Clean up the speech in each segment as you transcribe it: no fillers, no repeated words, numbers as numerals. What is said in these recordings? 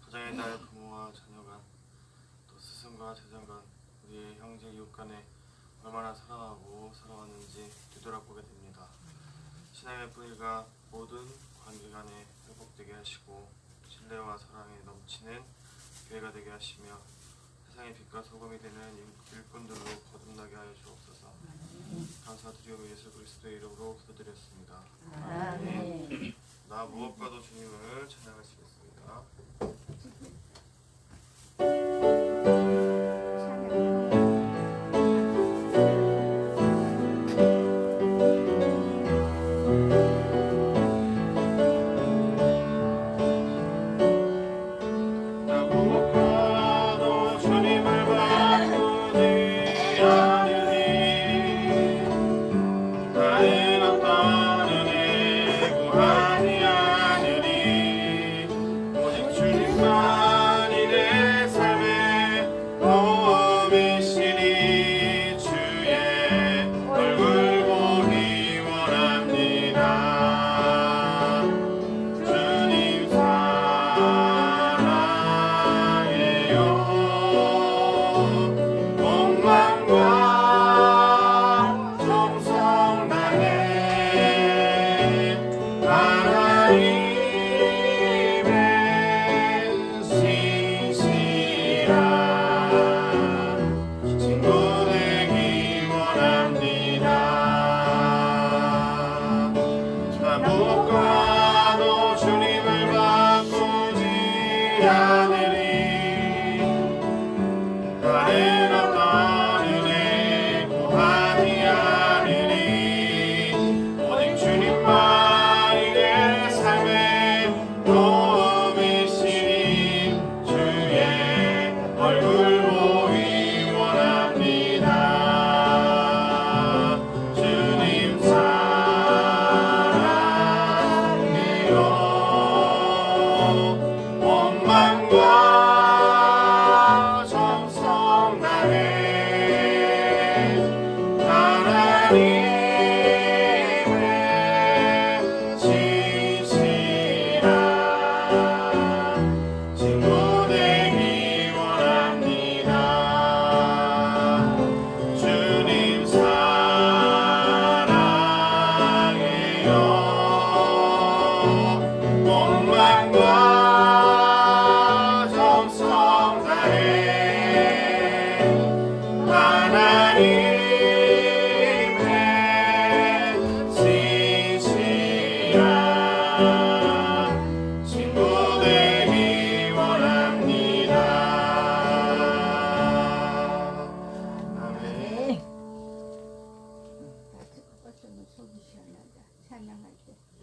가정의 딸 부모와 자녀간 또 스승과 제자간 우리의 형제 이웃 간에 얼마나 사랑하고 살아왔는지 되돌아보게 됩니다. 신앙의 뿌리가 모든 관계 간에 회복되게 하시고 신뢰와 사랑에 넘치는 교회가 되게 하시며 세상의 빛과 소금이 되는 일꾼들로 거듭나게 하여 주옵소서. 감사드리고 예수 그리스도의 이름으로 기도드렸습니다. 아멘. 나 무엇과도 주님을 찬양하시겠습니다.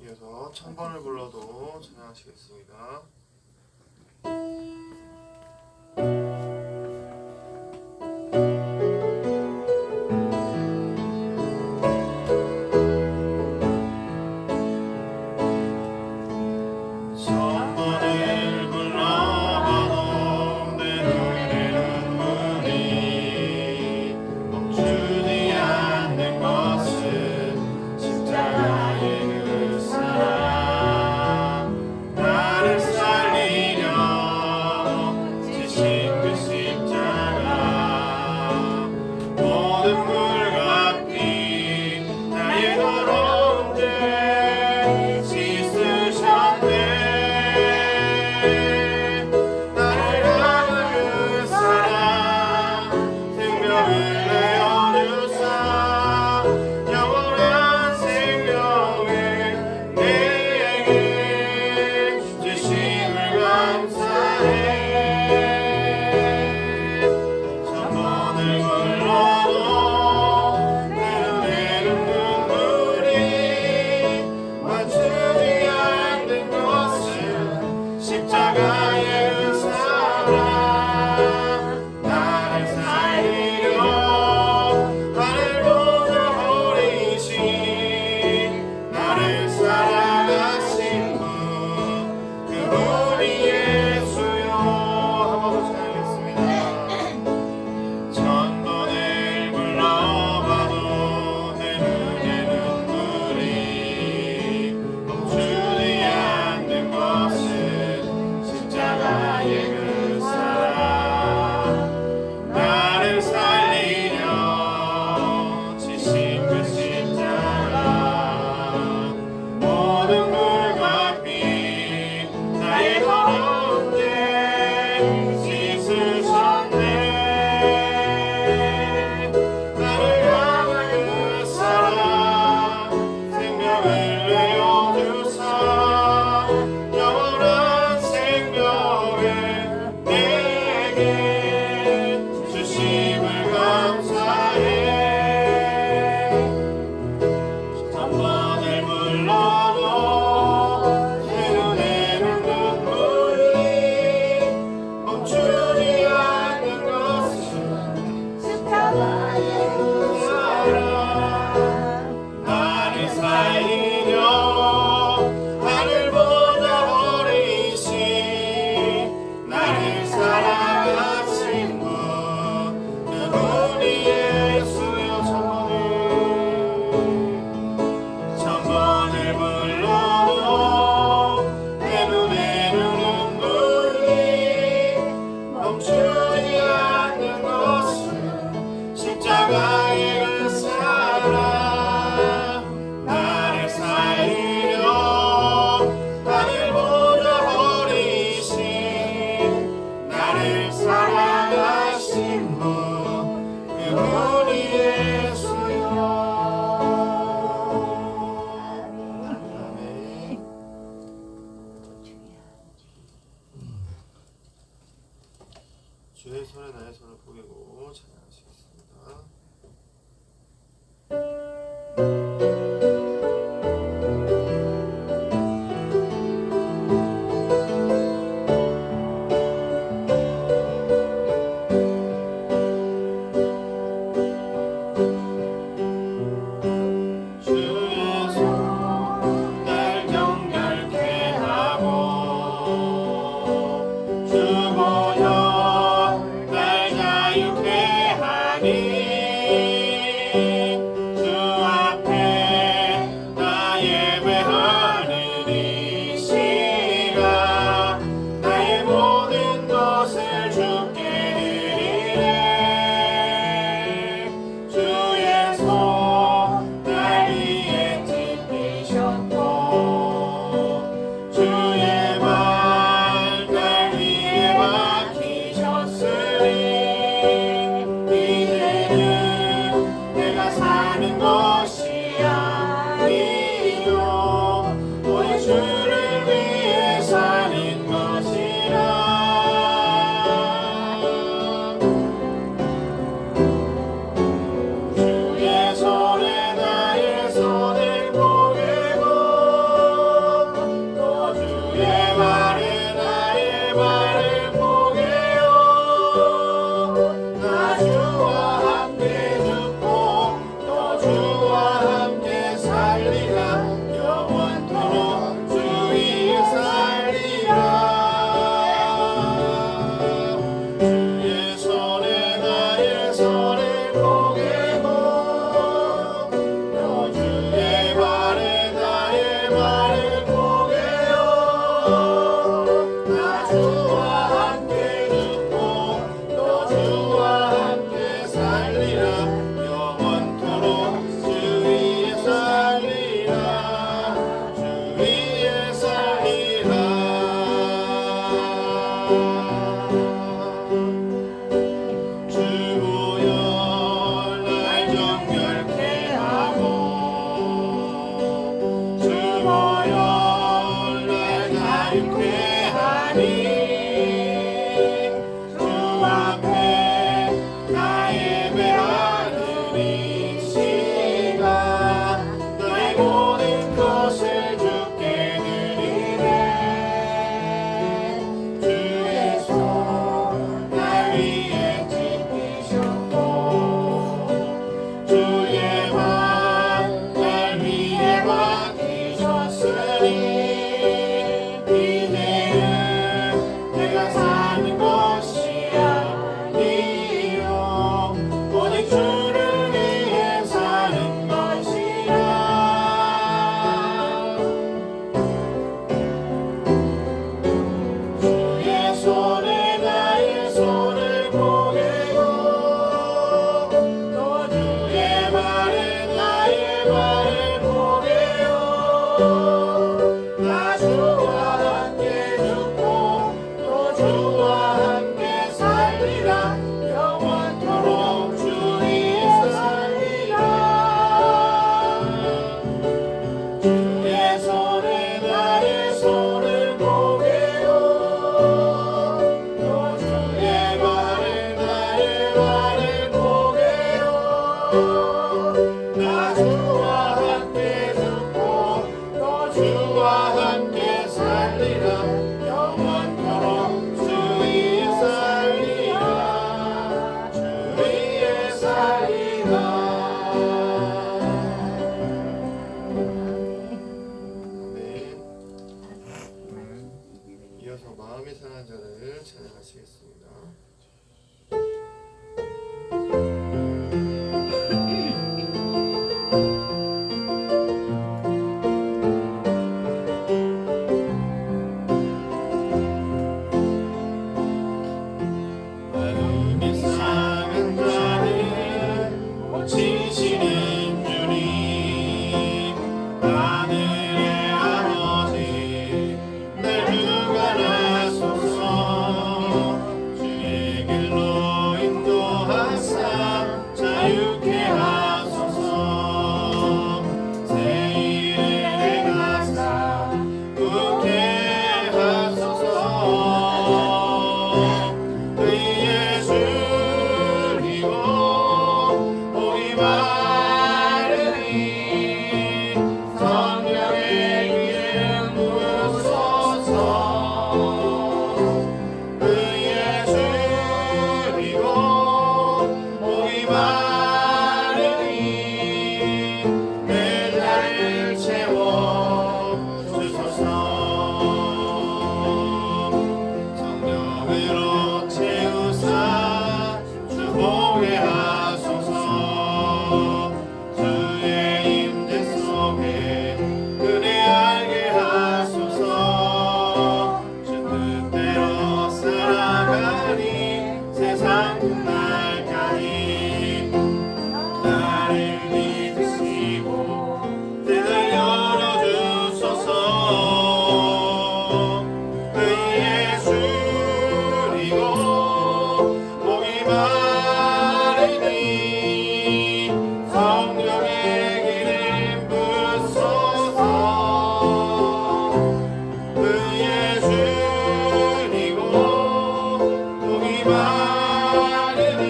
이어서 천번을 불러도 찬양하시겠습니다. 십자가의 그 사랑 나를 주의 손에 나의 손을 보이고 찬양하시겠습니다. 이제는 마음이 상한 자를 찬양하시겠습니다. 마음이 상한 자를 고치시는 주님, 하늘의 아버지 날 주관하소서. 주의 길로 인도하사 자유케 하소서. 새 일을 행하사 웃게 하소서. 의의 주이고 복이 많으니 성령의 기름 부으소서. 의의 주이고 복이 많으니 내 자리를 채워주소서. 성령으로 채우사 주보게 하소서. 주의 임재 속에 은혜하게 하소서. 주 뜻대로 살아가니 세상 끝날까지 나를 믿으시고 뜻을 열어주소서. 의의 주이고 복이 많으니 성령의 기름 부으소서. 의의 주이고 복이 많으니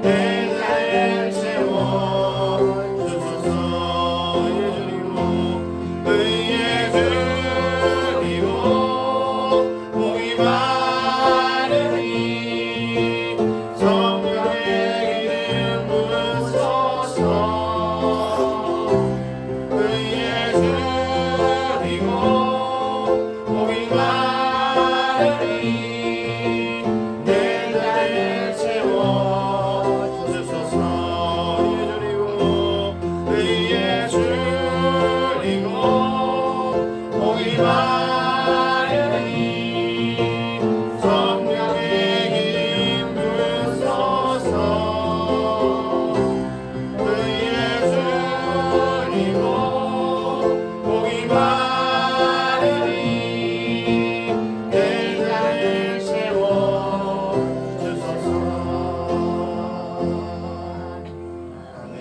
내 자리를 채워주소서. 의의 주이고 복이 많으니 성령의 기름 부으소서. 의의 주이고 복이 많으니 내 자리를 채워주소서. 의의 주이고 복이 많으니 성령의 기름 부으소서. 의의 주이고 복이 많으니 내 자리를 채워주소서. 아멘.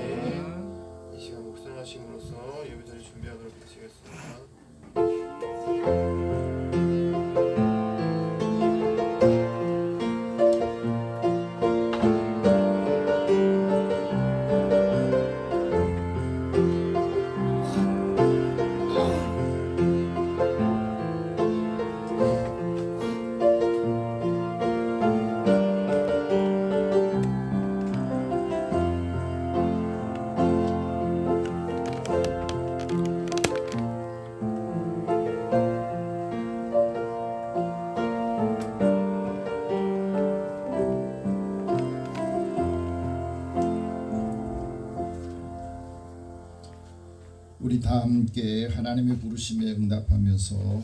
이 시간 묵상하심으로써 예배드릴 준비하도록 하시겠습니다. 우리 다 함께 하나님의 부르심에 응답하면서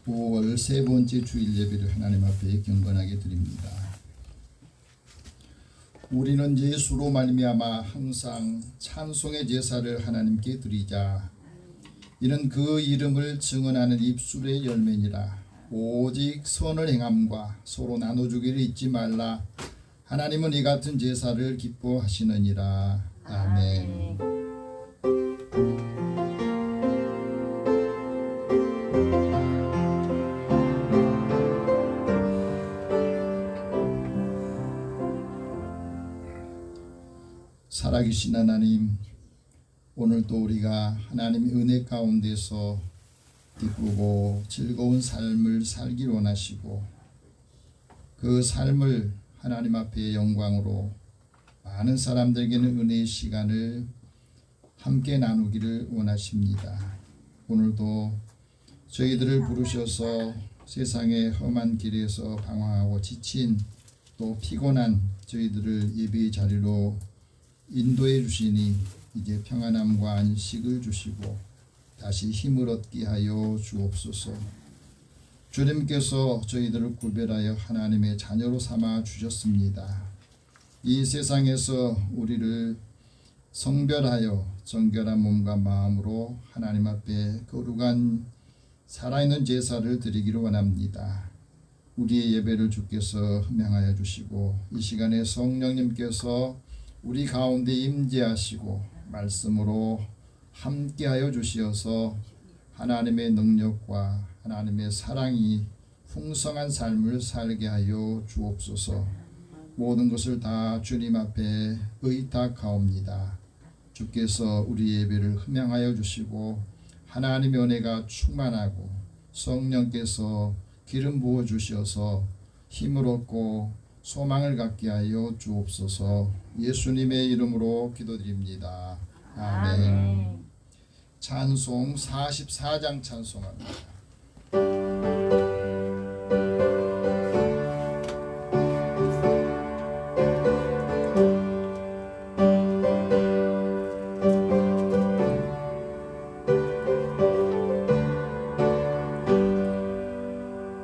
5월 세 번째 주일 예배를 하나님 앞에 경건하게 드립니다. 우리는 예수로 말미암아 항상 찬송의 제사를 하나님께 드리자. 이는 그 이름을 증언하는 입술의 열매니라. 오직 선을 행함과 서로 나눠주기를 잊지 말라. 하나님은 이 같은 제사를 기뻐하시느니라. 아멘. 살아계신 하나님, 오늘도 우리가 하나님의 은혜 가운데서 기쁘고 즐거운 삶을 살기 원하시고 그 삶을 하나님 앞에 영광으로 많은 사람들에게는 은혜의 시간을 함께 나누기를 원하십니다. 오늘도 저희들을 부르셔서 세상의 험한 길에서 방황하고 지친 또 피곤한 저희들을 예배의 자리로 인도해 주시니 이제 평안함과 안식을 주시고 다시 힘을 얻게 하여 주옵소서. 주님께서 저희들을 구별하여 하나님의 자녀로 삼아 주셨습니다. 이 세상에서 우리를 성별하여 정결한 몸과 마음으로 하나님 앞에 거룩한 살아있는 제사를 드리기를 원합니다. 우리의 예배를 주께서 흠양하여 주시고 이 시간에 성령님께서 우리 가운데 임재하시고 말씀으로 함께하여 주시어서 하나님의 능력과 하나님의 사랑이 풍성한 삶을 살게 하여 주옵소서. 모든 것을 다 주님 앞에 의탁하옵니다. 주께서 우리 예배를 흠양하여 주시고 하나님의 은혜가 충만하고 성령께서 기름 부어 주셔서 힘을 얻고 소망을 갖게 하여 주옵소서. 예수님의 이름으로 기도드립니다. 아멘. 찬송 44장 찬송합니다.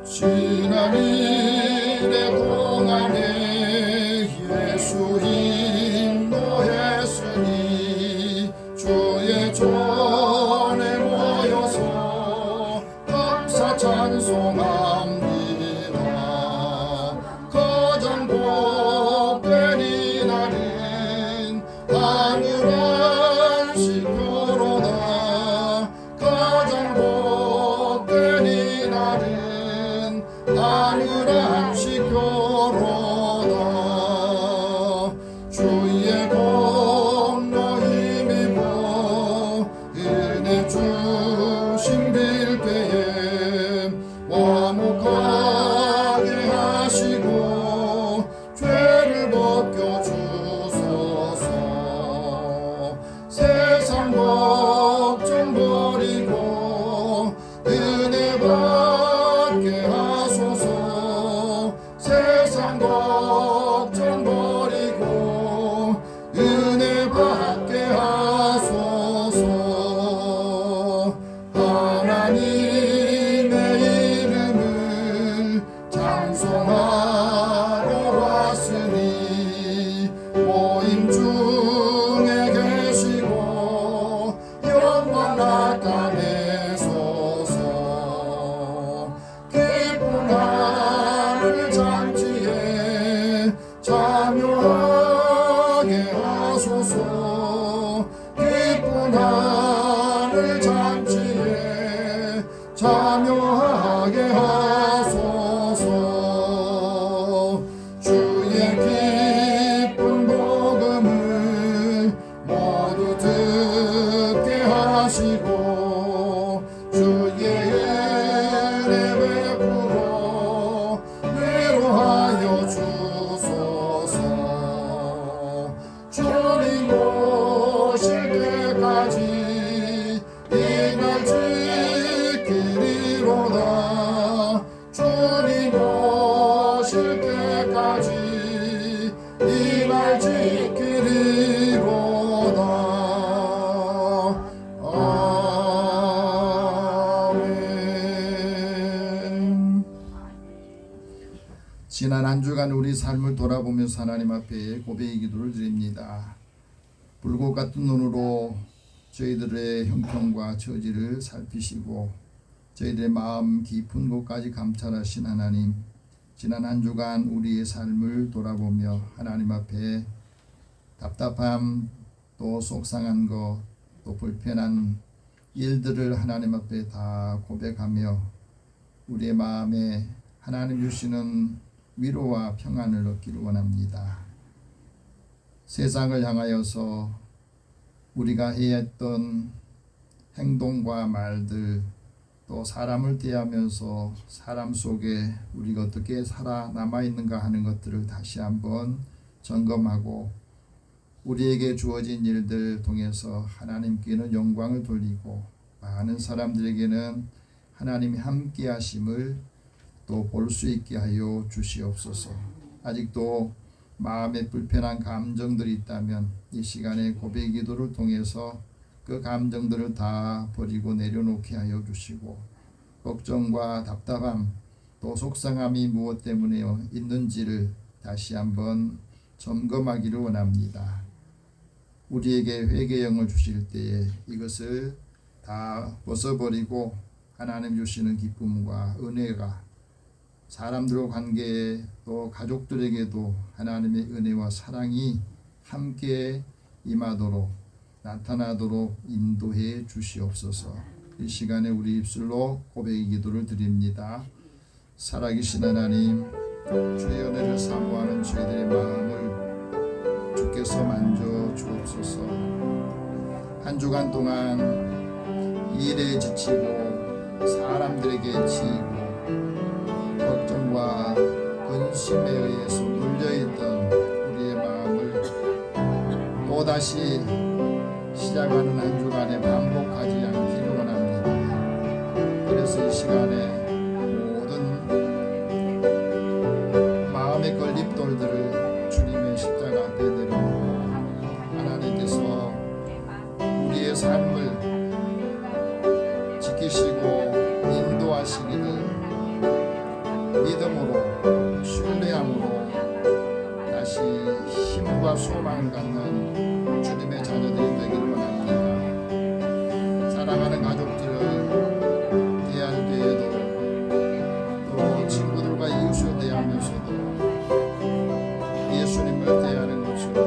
지난 일의 동안에 예수 인도했으니 주의 전에 모여서 감사 찬송합니다. 가장 복된 이날은 하늘 안식교로다. 가장 복된 이날은 하늘 안식교로다. 주의 공로 힘입어 은혜 주심 빌 때에 화목하게 하시고 죄를 벗겨 주소서. 세상 걱정 버리고 은혜 받게 하소서. 세상 걱정 버리고 은혜 받게 하소서. 하나님의 이름을 찬송하러 왔으니 모임 중에 계시고 영광 나타내소서. 기쁜 하늘 잔치에 참여하게 하소서. 기쁜 하늘 잔치에 참여하게 하소서. 주의 기쁜 복음을 모두 듣게 하시고 주의 은혜 베풀어 위로하여 주소서. 주님 오실 때까지 이날 지키리로다. 주님 오실 때까지 이날 지키리로다. 아멘. 지난 한 주간 우리 삶을 돌아보면서 하나님 앞에 고백의 기도를 드립니다. 불꽃 같은 눈으로 저희들의 형편과 처지를 살피시고 저희들의 마음 깊은 곳까지 감찰하신 하나님, 지난 한 주간 우리의 삶을 돌아보며 하나님 앞에 답답함, 또 속상한 것, 또 불편한 일들을 하나님 앞에 다 고백하며 우리의 마음에 하나님 주시는 위로와 평안을 얻기를 원합니다. 세상을 향하여서 우리가 해야 했던 행동과 말들, 또 사람을 대하면서 사람 속에 우리가 어떻게 살아남아 있는가 하는 것들을 다시 한번 점검하고 우리에게 주어진 일들 통해서 하나님께는 영광을 돌리고 많은 사람들에게는 하나님이 함께 하심을 또 볼 수 있게 하여 주시옵소서. 아직도 마음에 불편한 감정들이 있다면 이 시간에 고백 기도를 통해서 그 감정들을 다 버리고 내려놓게 하여 주시고, 걱정과 답답함 또 속상함이 무엇 때문에 있는지를 다시 한번 점검하기를 원합니다. 우리에게 회개의 영을 주실 때에 이것을 다 벗어버리고 하나님 주시는 기쁨과 은혜가 사람들과 관계에 또 가족들에게도 하나님의 은혜와 사랑이 함께 임하도록 나타나도록 인도해 주시옵소서. 이 시간에 우리 입술로 고백의 기도를 드립니다. 살아계신 하나님, 주의 은혜를 사모하는 저희들의 마음을 주께서 만져 주옵소서. 한 주간 동안 일에 지치고 사람들에게 지고 걱정과 근심에 의해서 눌려있던 우리의 마음을 또다시 시작하는 한 주간에 반복하지 않기를 원합니다. 그래서 이 시간에 모든 마음의 걸림돌들을 주님의 십자가 앞에 내려놓고 하나님께서 우리의 삶을 지키시고 인도하시기를 믿음으로 신뢰함으로 다시 힘과 소망을 갖는 주님의 자녀들이 되기를 원합니다. 사랑하는 가족들을 대할 때에도 또 친구들과 이웃을 대하면서도 예수님을 대하는 것처럼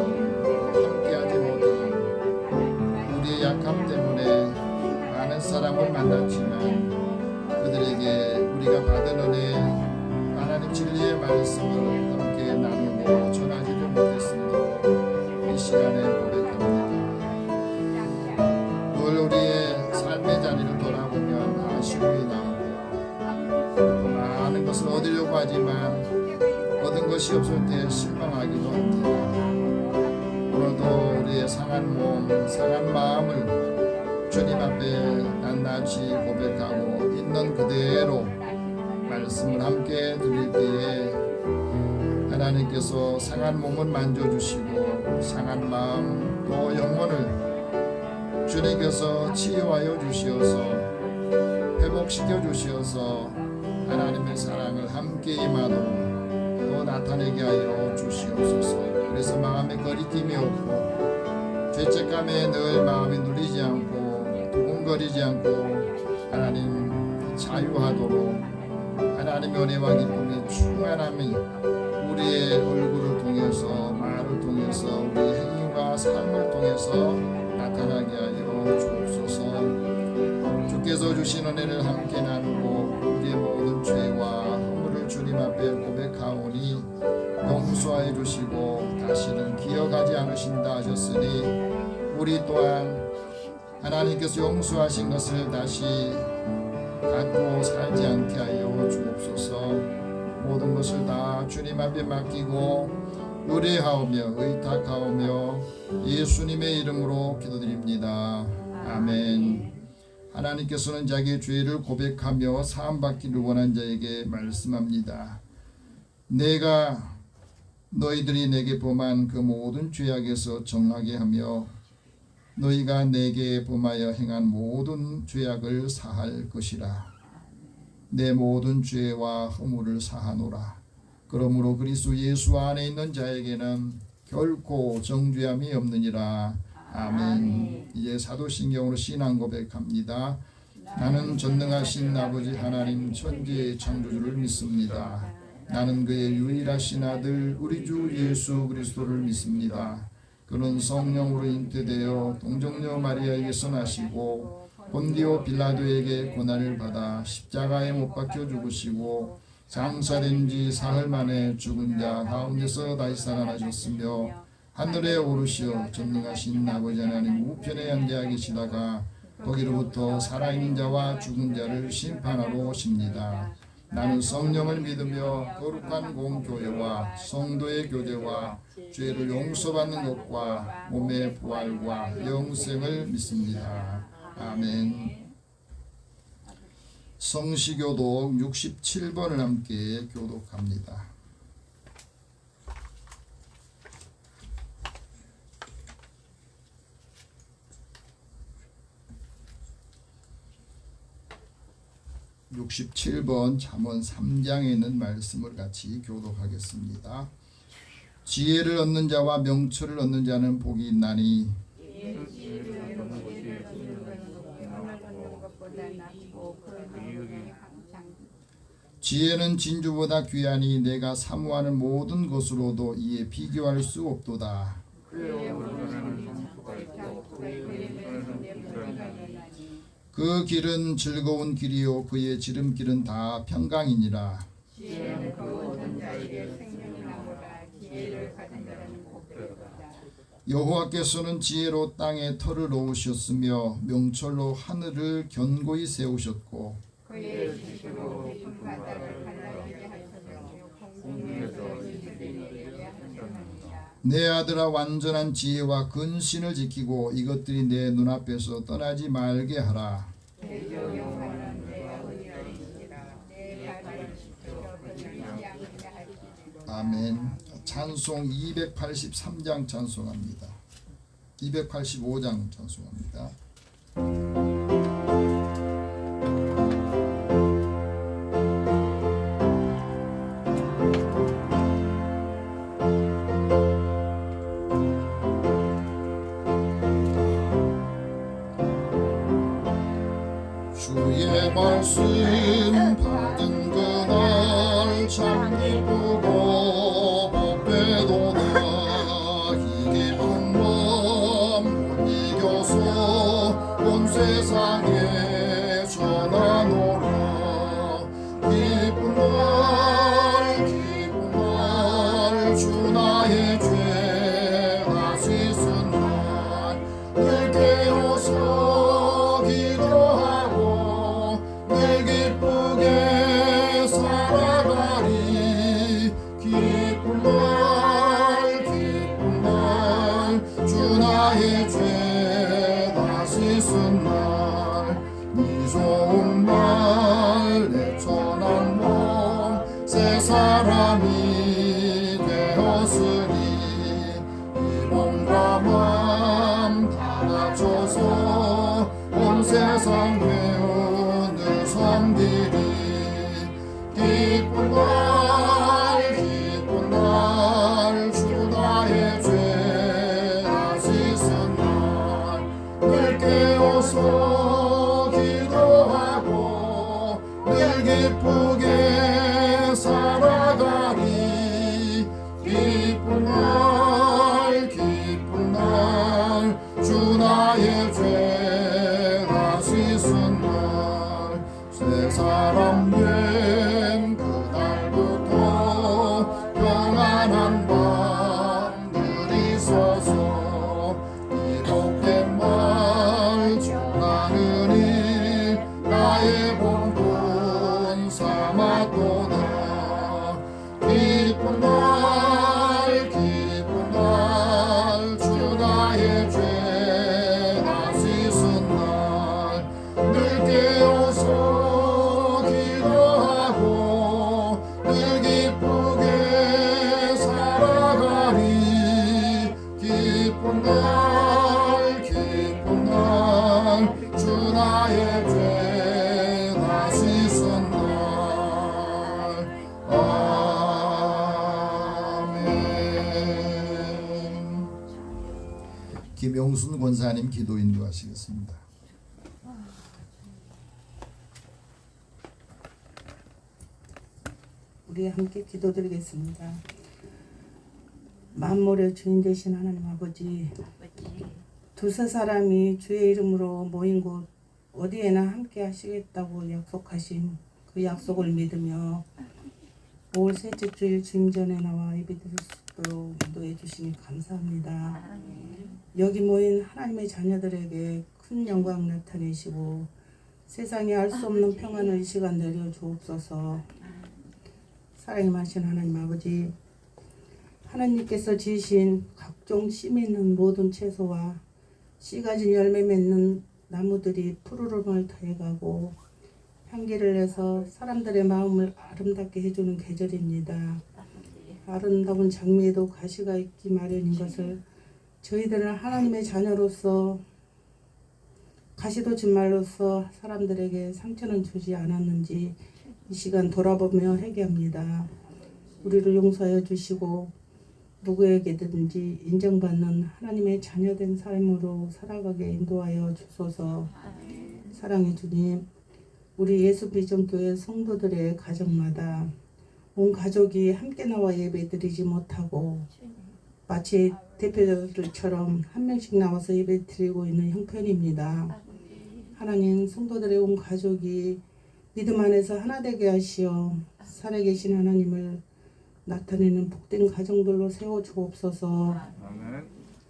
함께하지 못한 우리의 약함 때문에 많은 사람을 만났지만 그들에게 우리가 받은 은혜 하나님 진리의 말씀을 함께 나누고 전하지를 못했음도 이 시간에 고백합니다. 늘 우리의 삶의 자리를 돌아보면 아쉬움이 나오고 또 많은 것을 얻으려고 하지만 얻은 것이 없을 때 실망하기도 합니다. 오늘도 우리의 상한 몸, 상한 마음을 주님 앞에 낱낱이 고백하고 있는 그대로 말씀을 함께 드릴 때에 하나님께서 상한 몸을 만져주시고 상한 마음 또 영혼을 주님께서 치유하여 주시어서 회복시켜 주시어서 하나님의 사랑을 함께 임하도록 또 나타내게 하여 주시옵소서. 그래서 마음에 거리낌이 없고 죄책감에 늘 마음이 눌리지 않고 두근거리지 않고 하나님 자유하도록 하나님의 은혜와 기쁨의 충만함이 우리의 얼굴을 통해서 말을 통해서 우리의 행위와 삶을 통해서 나타나게 하여 주옵소서. 주께서 주신 은혜를 함께 나누고 우리의 모든 죄와 허물을 주님 앞에 고백하오니 용서해 주시고 다시는 기억하지 않으신다 하셨으니 우리 또한 하나님께서 용서하신 것을 다시 갖고 살지 않게 하여 주옵소서. 모든 것을 다 주님 앞에 맡기고 의뢰하오며 의탁하오며 예수님의 이름으로 기도드립니다. 아멘. 하나님께서는 자기의 죄를 고백하며 사함받기를 원한 자에게 말씀합니다. 내가 너희들이 내게 범한 그 모든 죄악에서 정하게 하며 너희가 내게 범하여 행한 모든 죄악을 사할 것이라. 내 모든 죄와 허물을 사하노라. 그러므로 그리스도 예수 안에 있는 자에게는 결코 정죄함이 없느니라. 아멘. 이제 사도신경으로 신앙 고백합니다. 나는 전능하신 아버지 하나님 천지의 창조주를 믿습니다. 나는 그의 유일하신 아들 우리 주 예수 그리스도를 믿습니다. 그는 성령으로 잉태되어 동정녀 마리아에게서 나시고 본디오 빌라도에게 고난을 받아 십자가에 못 박혀 죽으시고 장사된 지 사흘 만에 죽은 자 가운데서 다시 살아나셨으며 하늘에 오르시어 전능하신 아버지 하나님 우편에 앉아 계시다가 거기로부터 살아있는 자와 죽은 자를 심판하러 오십니다. 나는 성령을 믿으며 거룩한 공교회와 성도의 교제와 죄를 용서받는 것과 몸의 부활과 영생을 믿습니다. 아멘. 성시교독 67번을 함께 교독합니다. (67번) 잠언 3장에 있는 말씀을 같이 교독하겠습니다. 지혜를 얻는 자와 명철을 얻는 자는 복이 있나니 지혜는 진주보다 귀하니 내가 사모하는 모든 것으로도 이에 비교할 수 없도다. 그 길은 즐거운 길이요 그의 지름길은 다 평강이니라. 여호와께서는 지혜로 땅에 터를 놓으셨으며 명철로 하늘을 견고히 세우셨고 내 아들아 완전한 지혜와 근신을 지키고 이것들이 내 눈앞에서 떠나지 말게 하라. 아멘. 찬송 283장 찬송합니다. 285장 찬송합니다. 주의 말씀 받은 그날 참 기쁘고 복되도다. 이 기쁜 마음 못 이겨서 온 세상에 전하노라. 기쁜 날 주 나의 죄 다 씻은 날 늘 깨어서 기도하고 늘 기쁘게 살아가리. 기쁜 날 주 나의 죄 다 씻은 날 이 좋은 날 내 천한 몸 새 사람이 되었으니 이 몸과 마음 다 낮춰서 온 세상 회원을 섬기리. 기쁜 날 주 나의 죄 다 씻은 날 늘 깨어서 기도하고 늘 기쁘게 살아가리. 기쁜 날 주 나의 죄 다 씻은 날 새 사람 된 그날부터 평안한 밤들이 있어서 이롭게 말 전하느니 나의 본분 삼았도다. 기쁜 날 주 나의 죄 다 씻은 날 늘 깨어서 기도하고 늘 기쁘게 살아가리. 기쁜 날 주 나의 죄 다 씻은 날. 아멘. 김용순 권사님 기도 인도하시겠습니다. 우리 함께 기도드리겠습니다. 만물의 주인 되신 하나님 아버지, 두세 사람이 주의 이름으로 모인 곳 어디에나 함께 하시겠다고 약속하신 그 약속을 믿으며 올 셋째 주일 주임 전에 나와 예배드릴 수 있도록 인도해 주시니 감사합니다. 여기 모인 하나님의 자녀들에게 큰 영광 나타내시고 세상에 알 수 없는 평안을 이 시간 내려 주옵소서. 사랑이 많으신 하나님 아버지, 하나님께서 지으신 각종 씨 맺는 모든 채소와 씨 가진 열매 맺는 나무들이 푸르름을 더해가고 향기를 내서 사람들의 마음을 아름답게 해주는 계절입니다. 아름다운 장미에도 가시가 있기 마련인 것을 저희들은 하나님의 자녀로서 가시도 진말로서 사람들에게 상처는 주지 않았는지 이 시간 돌아보며 회개합니다. 우리를 용서하여 주시고 누구에게든지 인정받는 하나님의 자녀된 삶으로 살아가게 인도하여 주소서. 사랑해 주님, 우리 예수비전교회 성도들의 가정마다 온 가족이 함께 나와 예배드리지 못하고 마치 대표들처럼 한 명씩 나와서 예배드리고 있는 형편입니다. 하나님, 성도들의 온 가족이 믿음 안에서 하나 되게 하시어 살아계신 하나님을 나타내는 복된 가정들로 세워 주옵소서.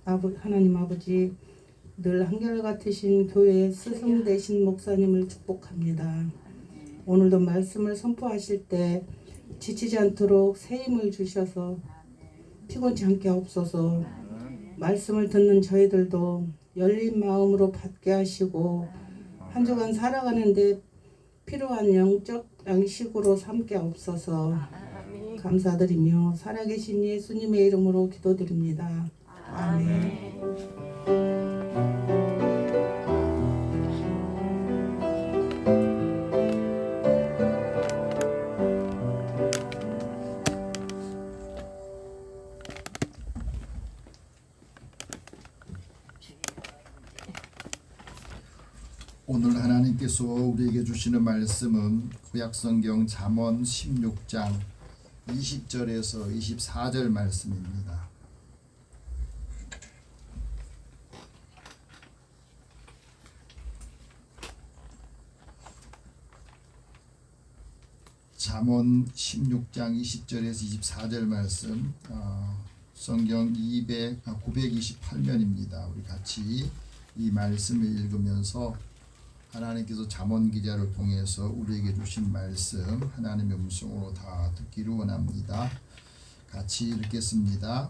하나님 아버지, 늘 한결같으신 교회의 스승 되신 목사님을 축복합니다. 오늘도 말씀을 선포하실 때 지치지 않도록 새 힘을 주셔서 피곤치 않게 하옵소서. 말씀을 듣는 저희들도 열린 마음으로 받게 하시고 한 주간 살아가는데 필요한 영적 양식으로 삼게 하옵소서. 감사드리며 살아계신 예수님의 이름으로 기도드립니다. 아멘. 오늘 하나님께서 우리에게 주시는 말씀은 구약성경 잠언 16장 20절에서 24절 말씀입니다. 잠언 16장 20절에서 24절 말씀, 성경 928면입니다. 우리 같이 이 말씀을 읽으면서 하나님께서 잠언 기자를 통해서 우리에게 주신 말씀 하나님의 음성으로 다 듣기를 원합니다. 같이 읽겠습니다.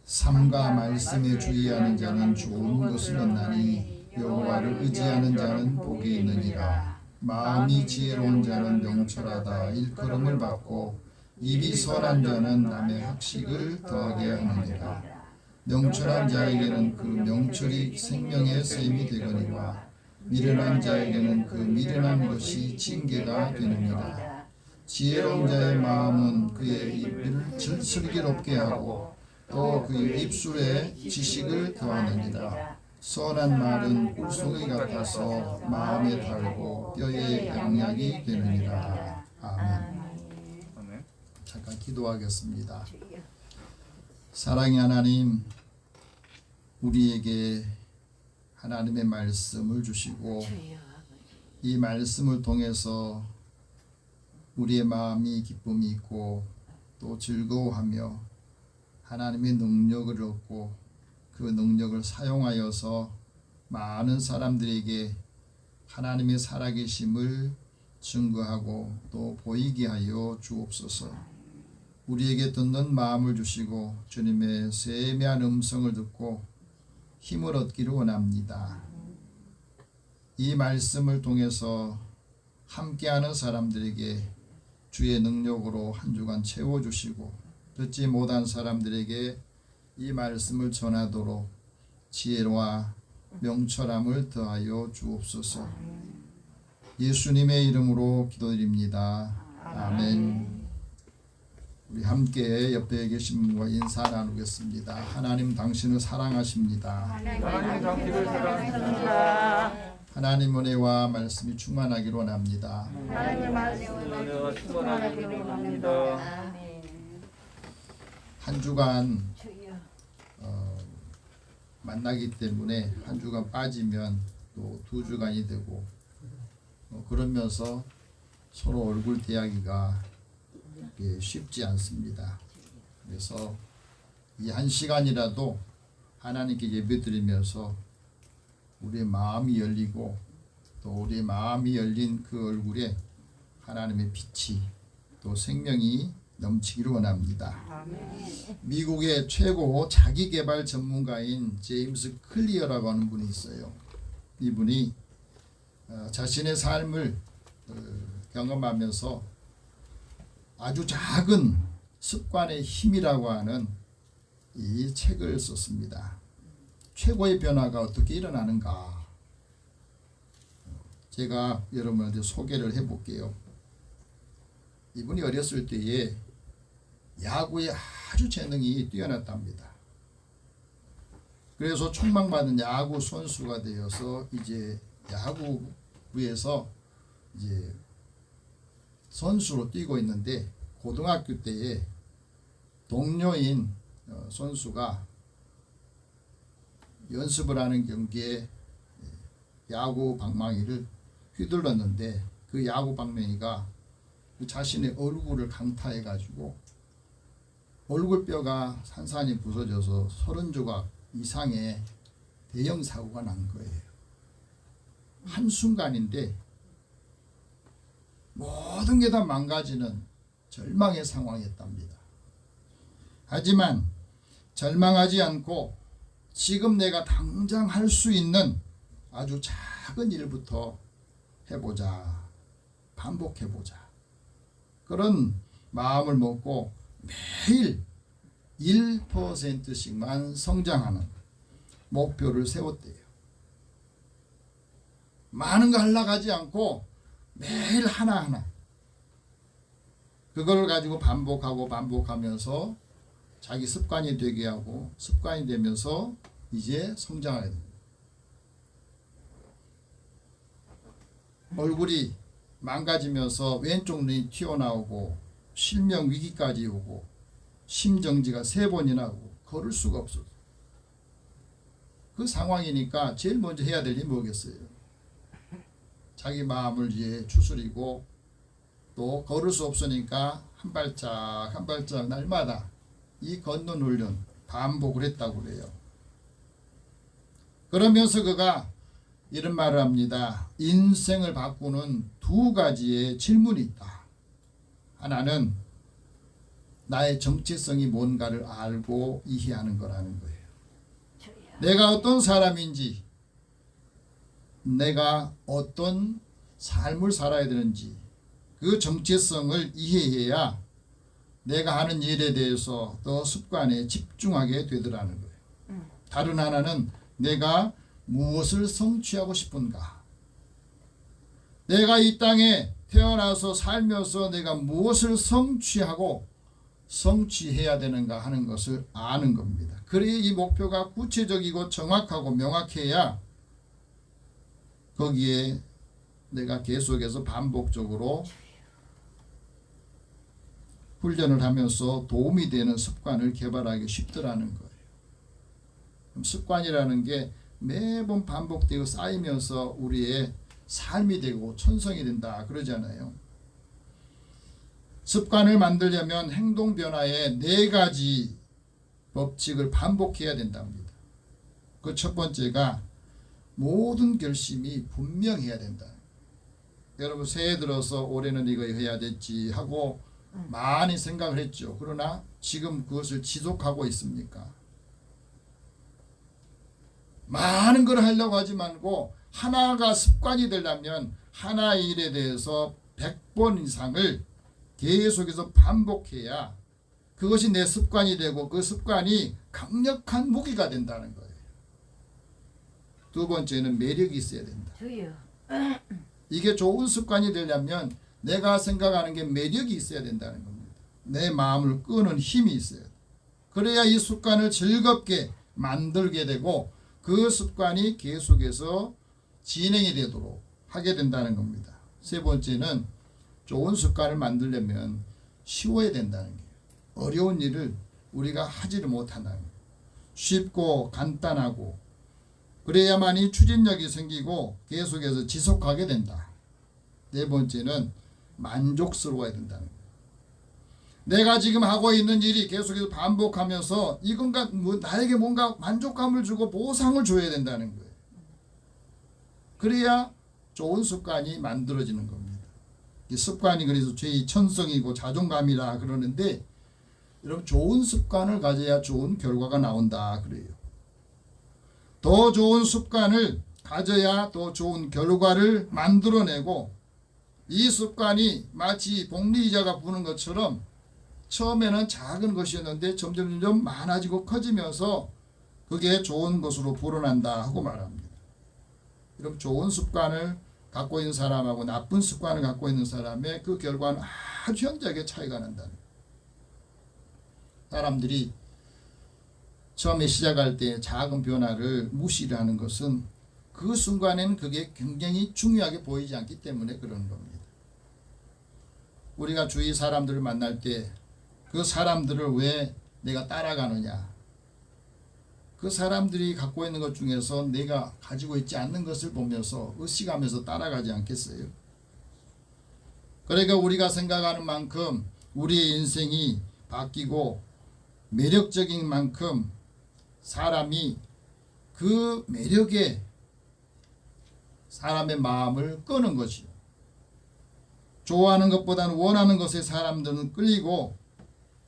삼가 말씀에 주의하는 자는 좋은 것을 얻나니 여호와를 의지하는 자는 복이 있느니라. 마음이 지혜로운 자는 명철하다 일컬음을 받고 입이 선한 자는 남의 학식을 더하게 하느니라. 명철한 자에게는 그 명철이 생명의 셈이 되거니와 미련한 자에게는 그 미련한 것이 징계가 되느니라. 지혜로운 자의 마음은 그의 입을 슬기롭게 하고 또 그의 입술에 지식을 더하느니라. 선한 말은 꿀송이 같아서 마음에 달고 뼈에 양약이 되느니라. 아멘. 잠깐 기도하겠습니다. 사랑의 하나님, 우리에게 하나님의 말씀을 주시고 이 말씀을 통해서 우리의 마음이 기쁨이 있고 또 즐거워하며 하나님의 능력을 얻고 그 능력을 사용하여서 많은 사람들에게 하나님의 살아계심을 증거하고 또 보이게 하여 주옵소서. 우리에게 듣는 마음을 주시고 주님의 세미한 음성을 듣고 힘을 얻기를 원합니다. 이 말씀을 통해서 함께하는 사람들에게 주의 능력으로 한 주간 채워주시고 듣지 못한 사람들에게 이 말씀을 전하도록 지혜와 명철함을 더하여 주옵소서. 예수님의 이름으로 기도드립니다. 아멘. 우리 함께 옆에 계신 분과 인사 나누겠습니다. 하나님 당신을 사랑하십니다. 하나님 당신을 사랑합니다. 하나님 은혜와 말씀이 충만하기를 원합니다. 하나님 은혜와 충만하기를 원합니다. 한 주간 만나기 때문에 한 주간 빠지면 또 두 주간이 되고 그러면서 서로 얼굴 대하기가 쉽지 않습니다. 그래서 이 한 시간이라도 하나님께 예배드리면서 우리의 마음이 열리고 또 우리의 마음이 열린 그 얼굴에 하나님의 빛이 또 생명이 넘치기를 원합니다. 미국의 최고 자기개발 전문가인 제임스 클리어라고 하는 분이 있어요. 이분이 자신의 삶을 경험하면서 아주 작은 습관의 힘이라고 하는 이 책을 썼습니다. 최고의 변화가 어떻게 일어나는가? 제가 여러분한테 소개를 해볼게요. 이분이 어렸을 때에 야구에 아주 재능이 뛰어났답니다. 그래서 촉망받은 야구 선수가 되어서 이제 야구부에서 이제 선수로 뛰고 있는데, 고등학교 때에 동료인 선수가 연습을 하는 경기에 야구 방망이를 휘둘렀는데, 그 야구 방망이가 자신의 얼굴을 강타해 가지고 얼굴뼈가 산산이 부서져서 30조각 이상의 대형 사고가 난 거예요. 한순간인데 모든 게 다 망가지는 절망의 상황이었답니다. 하지만 절망하지 않고 지금 내가 당장 할 수 있는 아주 작은 일부터 해보자, 반복해보자, 그런 마음을 먹고 매일 1%씩만 성장하는 목표를 세웠대요. 많은 거 하려고 하지 않고 매일 하나하나 그걸 가지고 반복하면서 자기 습관이 되게 하고, 습관이 되면서 이제 성장하게 됩니다. 얼굴이 망가지면서 왼쪽 눈이 튀어나오고 실명 위기까지 오고 심정지가 3번이나 오고 걸을 수가 없어요. 그 상황이니까 제일 먼저 해야 될 일이 뭐겠어요? 자기 마음을 이제 추스리고, 또 걸을 수 없으니까 한 발짝 한 발짝 날마다 이 걷는 훈련 반복을 했다고 그래요. 그러면서 그가 이런 말을 합니다. 인생을 바꾸는 2가지의 질문이 있다. 하나는 나의 정체성이 뭔가를 알고 이해하는 거라는 거예요. 내가 어떤 사람인지, 내가 어떤 삶을 살아야 되는지, 그 정체성을 이해해야 내가 하는 일에 대해서 더 습관에 집중하게 되더라는 거예요. 다른 하나는 내가 무엇을 성취하고 싶은가, 내가 이 땅에 태어나서 살면서 내가 무엇을 성취하고 성취해야 되는가 하는 것을 아는 겁니다. 그래야 이 목표가 구체적이고 정확하고 명확해야 거기에 내가 계속해서 반복적으로 훈련을 하면서 도움이 되는 습관을 개발하기 쉽더라는 거예요. 그럼 습관이라는 게 매번 반복되고 쌓이면서 우리의 삶이 되고 천성이 된다 그러잖아요. 습관을 만들려면 행동 변화의 4가지 법칙을 반복해야 된답니다. 그 첫 번째가 모든 결심이 분명해야 된다. 여러분 새해 들어서 올해는 이거 해야 됐지 하고 많이 생각을 했죠. 그러나 지금 그것을 지속하고 있습니까? 많은 걸 하려고 하지 말고 하나가 습관이 되려면 하나의 일에 대해서 100번 이상을 계속해서 반복해야 그것이 내 습관이 되고 그 습관이 강력한 무기가 된다는 거예요. 2번째는 매력이 있어야 된다. 이게 좋은 습관이 되려면 내가 생각하는 게 매력이 있어야 된다는 겁니다. 내 마음을 끄는 힘이 있어야 돼. 그래야 이 습관을 즐겁게 만들게 되고 그 습관이 계속해서 진행이 되도록 하게 된다는 겁니다. 3번째는 좋은 습관을 만들려면 쉬워야 된다는 거예요. 어려운 일을 우리가 하지를 못한다는 거예요. 쉽고 간단하고 그래야만이 추진력이 생기고 계속해서 지속하게 된다. 4번째는 만족스러워야 된다는 거예요. 내가 지금 하고 있는 일이 계속해서 반복하면서 이건가 나에게 뭔가 만족감을 주고 보상을 줘야 된다는 거예요. 그래야 좋은 습관이 만들어지는 겁니다. 이 습관이 그래서 죄의 천성이고 자존감이라 그러는데, 여러분 좋은 습관을 가져야 좋은 결과가 나온다 그래요. 더 좋은 습관을 가져야 더 좋은 결과를 만들어내고 이 습관이 마치 복리의자가 부는 것처럼 처음에는 작은 것이었는데 점점 많아지고 커지면서 그게 좋은 것으로 불어난다 하고 말합니다. 여러분, 좋은 습관을 갖고 있는 사람하고 나쁜 습관을 갖고 있는 사람의 그 결과는 아주 현저하게 차이가 난다는 거예요. 사람들이 처음에 시작할 때 작은 변화를 무시를 하는 것은 그 순간에는 그게 굉장히 중요하게 보이지 않기 때문에 그러는 겁니다. 우리가 주위 사람들을 만날 때 그 사람들을 왜 내가 따라가느냐, 그 사람들이 갖고 있는 것 중에서 내가 가지고 있지 않는 것을 보면서 의식하면서 따라가지 않겠어요? 그러니까 우리가 생각하는 만큼 우리의 인생이 바뀌고 매력적인 만큼 사람이 그 매력에 사람의 마음을 끄는 것이요. 좋아하는 것보다는 원하는 것에 사람들은 끌리고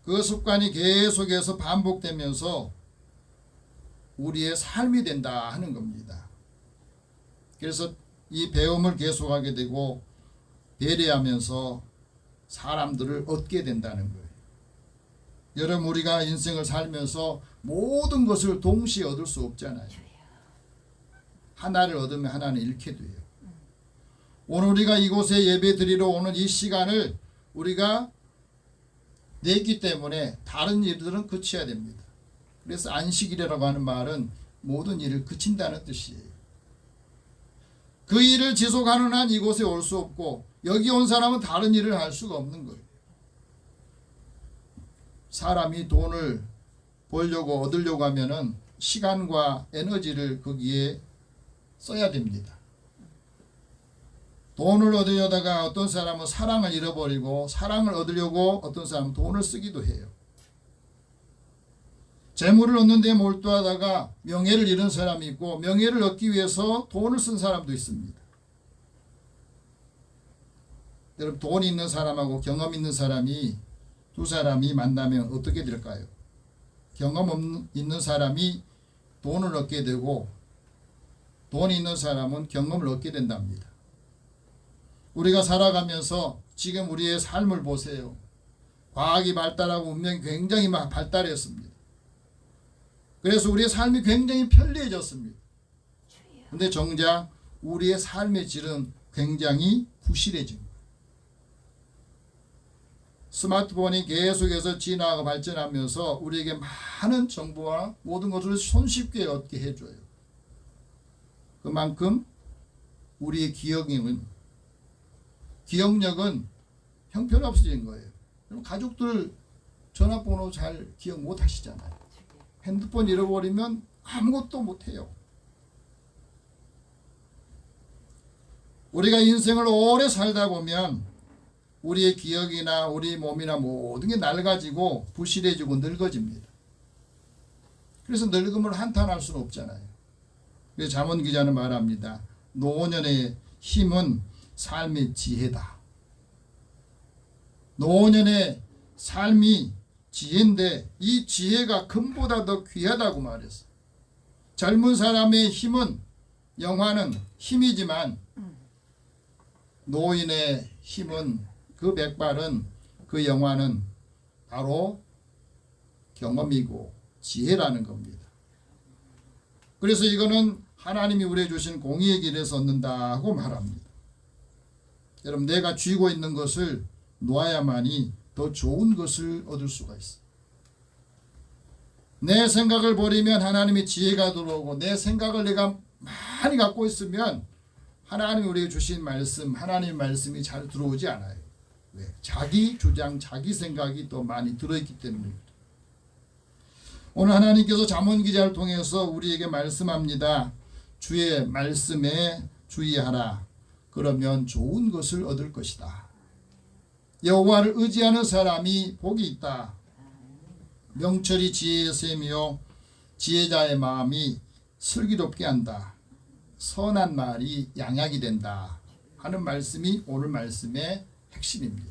그 습관이 계속해서 반복되면서 우리의 삶이 된다 하는 겁니다. 그래서 이 배움을 계속하게 되고 배려하면서 사람들을 얻게 된다는 거예요. 여러분, 우리가 인생을 살면서 모든 것을 동시에 얻을 수 없잖아요. 하나를 얻으면 하나는 잃게 돼요. 오늘 우리가 이곳에 예배 드리러 오는 이 시간을 우리가 냈기 때문에 다른 일들은 그쳐야 됩니다. 그래서 안식일이라고 하는 말은 모든 일을 그친다는 뜻이에요. 그 일을 지속하는 한 이곳에 올 수 없고 여기 온 사람은 다른 일을 할 수가 없는 거예요. 사람이 돈을 벌려고 얻으려고 하면은 시간과 에너지를 거기에 써야 됩니다. 돈을 얻으려다가 어떤 사람은 사랑을 잃어버리고 사랑을 얻으려고 어떤 사람은 돈을 쓰기도 해요. 재물을 얻는 데 몰두하다가 명예를 잃은 사람이 있고 명예를 얻기 위해서 돈을 쓴 사람도 있습니다. 여러분, 돈 있는 사람하고 경험 있는 사람이 두 사람이 만나면 어떻게 될까요? 경험 있는 사람이 돈을 얻게 되고 돈이 있는 사람은 경험을 얻게 된답니다. 우리가 살아가면서 지금 우리의 삶을 보세요. 과학이 발달하고 문명이 굉장히 막 발달했습니다. 그래서 우리의 삶이 굉장히 편리해졌습니다. 근데 정작 우리의 삶의 질은 굉장히 부실해진 거예요. 스마트폰이 계속해서 진화하고 발전하면서 우리에게 많은 정보와 모든 것을 손쉽게 얻게 해줘요. 그만큼 우리의 기억력은 형편없어진 거예요. 가족들 전화번호 잘 기억 못 하시잖아요. 핸드폰 잃어버리면 아무것도 못해요. 우리가 인생을 오래 살다 보면 우리의 기억이나 우리 몸이나 모든 게 낡아지고 부실해지고 늙어집니다. 그래서 늙음을 한탄할 수는 없잖아요. 그래서 잠언 기자는 말합니다. 노년의 힘은 삶의 지혜다. 노년의 삶이 지혜인데 이 지혜가 금보다 더 귀하다고 말했어요. 젊은 사람의 힘은 영화는 힘이지만 노인의 힘은 그 백발은 그 영화는 바로 경험이고 지혜라는 겁니다. 그래서 이거는 하나님이 우리에게 주신 공의의 길에서 얻는다 하고 말합니다. 여러분, 내가 쥐고 있는 것을 놓아야만이 더 좋은 것을 얻을 수가 있어. 내 생각을 버리면 하나님의 지혜가 들어오고 내 생각을 내가 많이 갖고 있으면 하나님이 우리에게 주신 말씀, 하나님의 말씀이 잘 들어오지 않아요. 왜? 자기 주장, 자기 생각이 더 많이 들어있기 때문입니다. 오늘 하나님께서 잠언 기자를 통해서 우리에게 말씀합니다. 주의 말씀에 주의하라. 그러면 좋은 것을 얻을 것이다. 여호와를 의지하는 사람이 복이 있다. 명철이 지혜의 셈이요 지혜자의 마음이 슬기롭게 한다. 선한 말이 양약이 된다 하는 말씀이 오늘 말씀의 핵심입니다.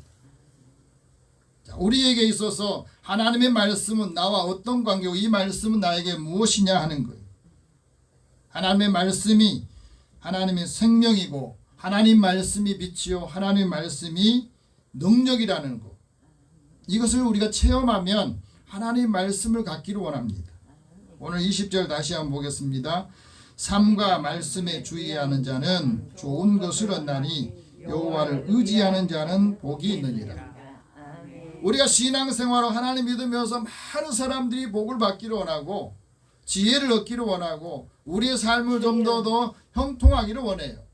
자, 우리에게 있어서 하나님의 말씀은 나와 어떤 관계고 이 말씀은 나에게 무엇이냐 하는 거예요. 하나님의 말씀이 하나님의 생명이고 하나님 말씀이 빛이요 하나님 말씀이 능력이라는 것. 이것을 우리가 체험하면 하나님 말씀을 갖기를 원합니다. 오늘 20절 다시 한번 보겠습니다. 삶과 말씀에 주의하는 자는 좋은 것을 얻나니 여호와를 의지하는 자는 복이 있느니라. 우리가 신앙생활을 하나님 믿으면서 많은 사람들이 복을 받기를 원하고 지혜를 얻기를 원하고 우리의 삶을 좀 더 형통하기를 원해요.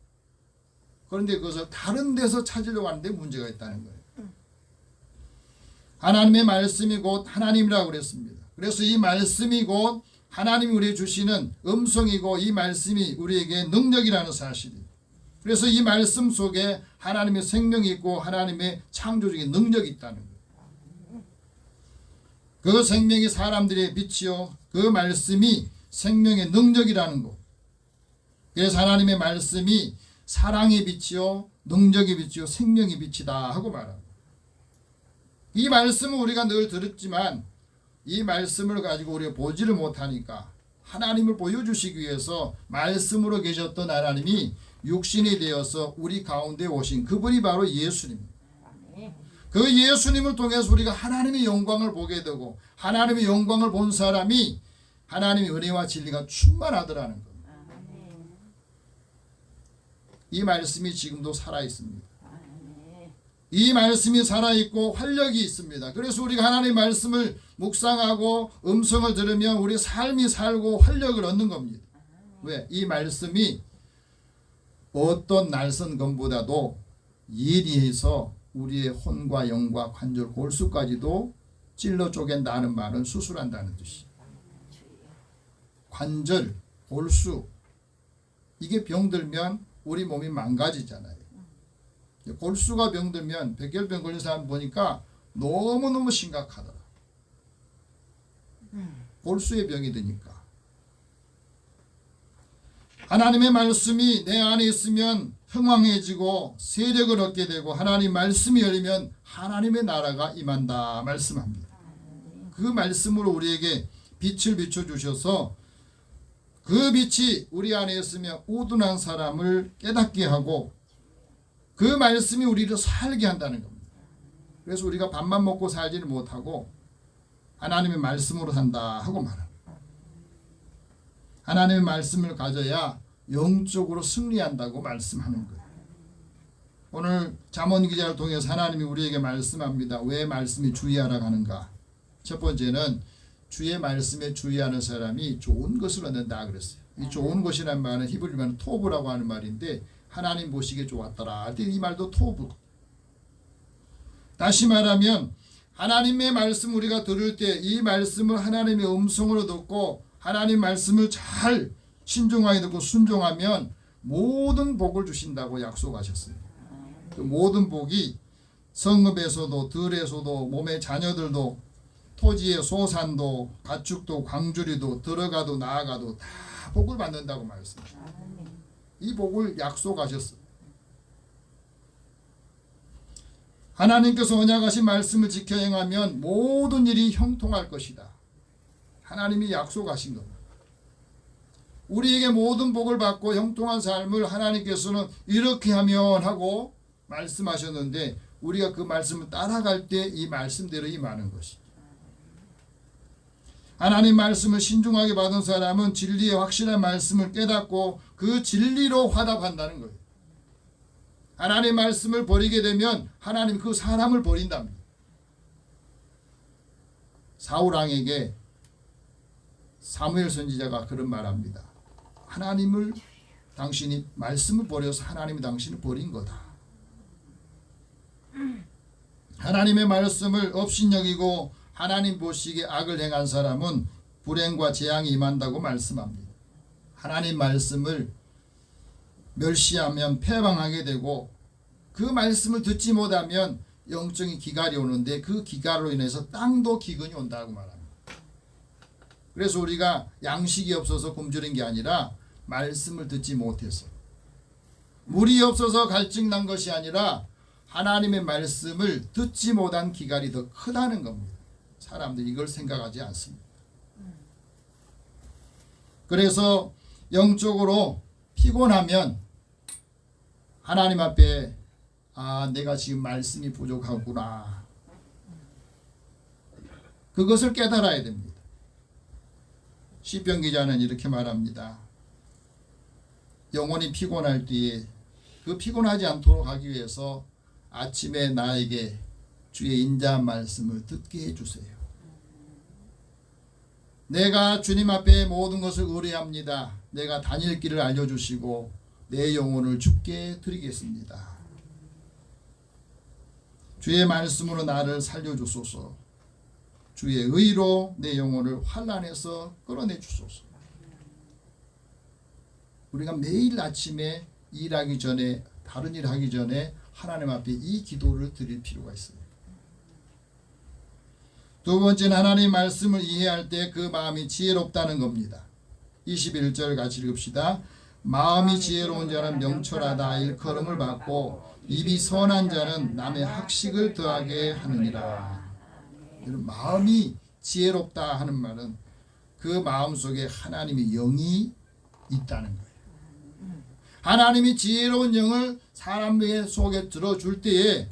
그런데 그것을 다른 데서 찾으려고 하는데 문제가 있다는 거예요. 하나님의 말씀이 곧 하나님이라고 그랬습니다. 그래서 이 말씀이 곧 하나님이 우리에게 주시는 음성이고 이 말씀이 우리에게 능력이라는 사실이에요. 그래서 이 말씀 속에 하나님의 생명이 있고 하나님의 창조적인 능력이 있다는 거예요. 그 생명이 사람들의 빛이요 그 말씀이 생명의 능력이라는 것. 그래서 하나님의 말씀이 사랑의 빛이요 능력의 빛이요 생명의 빛이다 하고 말합니다. 이 말씀은 우리가 늘 들었지만 이 말씀을 가지고 우리가 보지를 못하니까 하나님을 보여주시기 위해서 말씀으로 계셨던 하나님이 육신이 되어서 우리 가운데 오신 그분이 바로 예수님입니다. 그 예수님을 통해서 우리가 하나님의 영광을 보게 되고 하나님의 영광을 본 사람이 하나님의 은혜와 진리가 충만하더라는 겁니다. 이 말씀이 지금도 살아있습니다. 이 말씀이 살아있고 활력이 있습니다. 그래서 우리가 하나님의 말씀을 묵상하고 음성을 들으면 우리 삶이 살고 활력을 얻는 겁니다. 왜? 이 말씀이 어떤 날선 검보다도 예리해서 우리의 혼과 영과 관절 골수까지도 찔러 쪼갠다는 말은 수술한다는 뜻이에요. 관절, 골수 이게 병들면 우리 몸이 망가지잖아요. 골수가 병들면 백혈병 걸린 사람 보니까 너무너무 심각하더라. 골수의 병이 드니까. 하나님의 말씀이 내 안에 있으면 흥왕해지고 세력을 얻게 되고 하나님 말씀이 열리면 하나님의 나라가 임한다 말씀합니다. 그 말씀으로 우리에게 빛을 비춰주셔서 그 빛이 우리 안에 있으면 우둔한 사람을 깨닫게 하고 그 말씀이 우리를 살게 한다는 겁니다. 그래서 우리가 밥만 먹고 살지를 못하고 하나님의 말씀으로 산다 하고 말합니다. 하나님의 말씀을 가져야 영적으로 승리한다고 말씀하는 거예요. 오늘 잠언 기자를 통해서 하나님이 우리에게 말씀합니다. 왜 말씀이 주의하라 하는가? 첫 번째는 주의 말씀에 주의하는 사람이 좋은 것을 얻는다 그랬어요. 이 좋은 것이라는 말은 히브리 말은 토브라고 하는 말인데 하나님 보시기에 좋았더라. 이 말도 토브. 다시 말하면 하나님의 말씀 우리가 들을 때 이 말씀을 하나님의 음성으로 듣고 하나님 말씀을 잘 신중하게 듣고 순종하면 모든 복을 주신다고 약속하셨어요. 그 모든 복이 성읍에서도 들에서도 몸의 자녀들도 토지의 소산도 가축도 광주리도 들어가도 나아가도 다 복을 받는다고 말했습니다. 이 복을 약속하셨어요. 하나님께서 언약하신 말씀을 지켜 행하면 모든 일이 형통할 것이다. 하나님이 약속하신 겁니다. 우리에게 모든 복을 받고 형통한 삶을 하나님께서는 이렇게 하면 하고 말씀하셨는데 우리가 그 말씀을 따라갈 때 이 말씀대로 임하는 것이죠. 하나님 말씀을 신중하게 받은 사람은 진리의 확실한 말씀을 깨닫고 그 진리로 화답한다는 거예요. 하나님 말씀을 버리게 되면 하나님 그 사람을 버린답니다. 사울왕에게 사무엘 선지자가 그런 말합니다. 하나님을 당신이 말씀을 버려서 하나님이 당신을 버린 거다. 하나님의 말씀을 업신여기고 하나님 보시기에 악을 행한 사람은 불행과 재앙이 임한다고 말씀합니다. 하나님 말씀을 멸시하면 패망하게 되고 그 말씀을 듣지 못하면 영적인 기갈이 오는데 그 기갈로 인해서 땅도 기근이 온다고 말합니다. 그래서 우리가 양식이 없어서 굶주린 게 아니라 말씀을 듣지 못해서 물이 없어서 갈증 난 것이 아니라 하나님의 말씀을 듣지 못한 기갈이 더 크다는 겁니다. 사람들이 이걸 생각하지 않습니다. 그래서 영적으로 피곤하면 하나님 앞에 내가 지금 말씀이 부족하구나. 그것을 깨달아야 됩니다. 시편 기자는 이렇게 말합니다. 영혼이 피곤할 때에 그 피곤하지 않도록 하기 위해서 아침에 나에게 주의 인자한 말씀을 듣게 해주세요. 내가 주님 앞에 모든 것을 의뢰합니다. 내가 다닐 길을 알려주시고 내 영혼을 주께 드리겠습니다. 주의 말씀으로 나를 살려주소서. 주의 의로 내 영혼을 환난에서 끌어내 주소서. 우리가 매일 아침에 일하기 전에 다른 일 하기 전에 하나님 앞에 이 기도를 드릴 필요가 있어요. 두 번째는 하나님 말씀을 이해할 때 그 마음이 지혜롭다는 겁니다. 21절 같이 읽읍시다. 마음이 지혜로운 자는 명철하다 일컬음을 받고 입이 선한 자는 남의 학식을 더하게 하느니라. 마음이 지혜롭다 하는 말은 그 마음 속에 하나님의 영이 있다는 거예요. 하나님이 지혜로운 영을 사람의 속에 들어줄 때에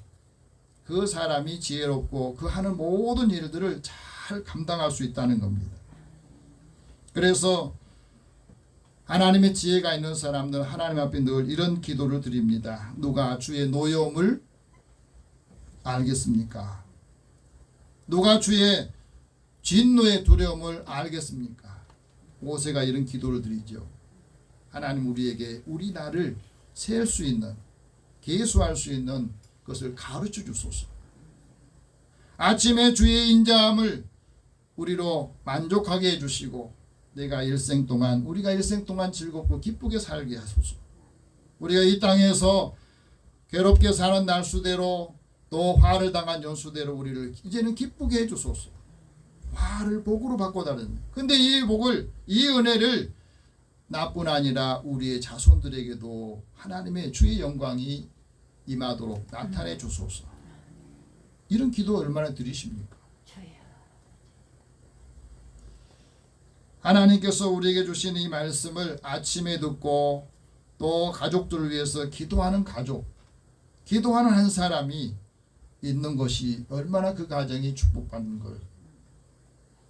그 사람이 지혜롭고 그 하는 모든 일들을 잘 감당할 수 있다는 겁니다. 그래서 하나님의 지혜가 있는 사람들은 하나님 앞에 늘 이런 기도를 드립니다. 누가 주의 노여움을 알겠습니까? 누가 주의 진노의 두려움을 알겠습니까? 모세가 이런 기도를 드리죠. 하나님 우리에게 우리 나를 셀 수 있는 계수할 수 있는 것을 가르쳐 주소서. 아침에 주의 인자함을 우리로 만족하게 해주시고 우리가 일생 동안 즐겁고 기쁘게 살게 하소서. 우리가 이 땅에서 괴롭게 사는 날수대로 또 화를 당한 연수대로 우리를 이제는 기쁘게 해주소서. 화를 복으로 바꿔달라는. 근데 이 은혜를 나뿐 아니라 우리의 자손들에게도 하나님의 주의 영광이 임하도록 나타내 주소서. 이런 기도 얼마나 드리십니까? 하나님께서 우리에게 주신 이 말씀을 아침에 듣고 또 가족들을 위해서 기도하는 가족, 기도하는 한 사람이 있는 것이 얼마나 그 가정이 축복받는 걸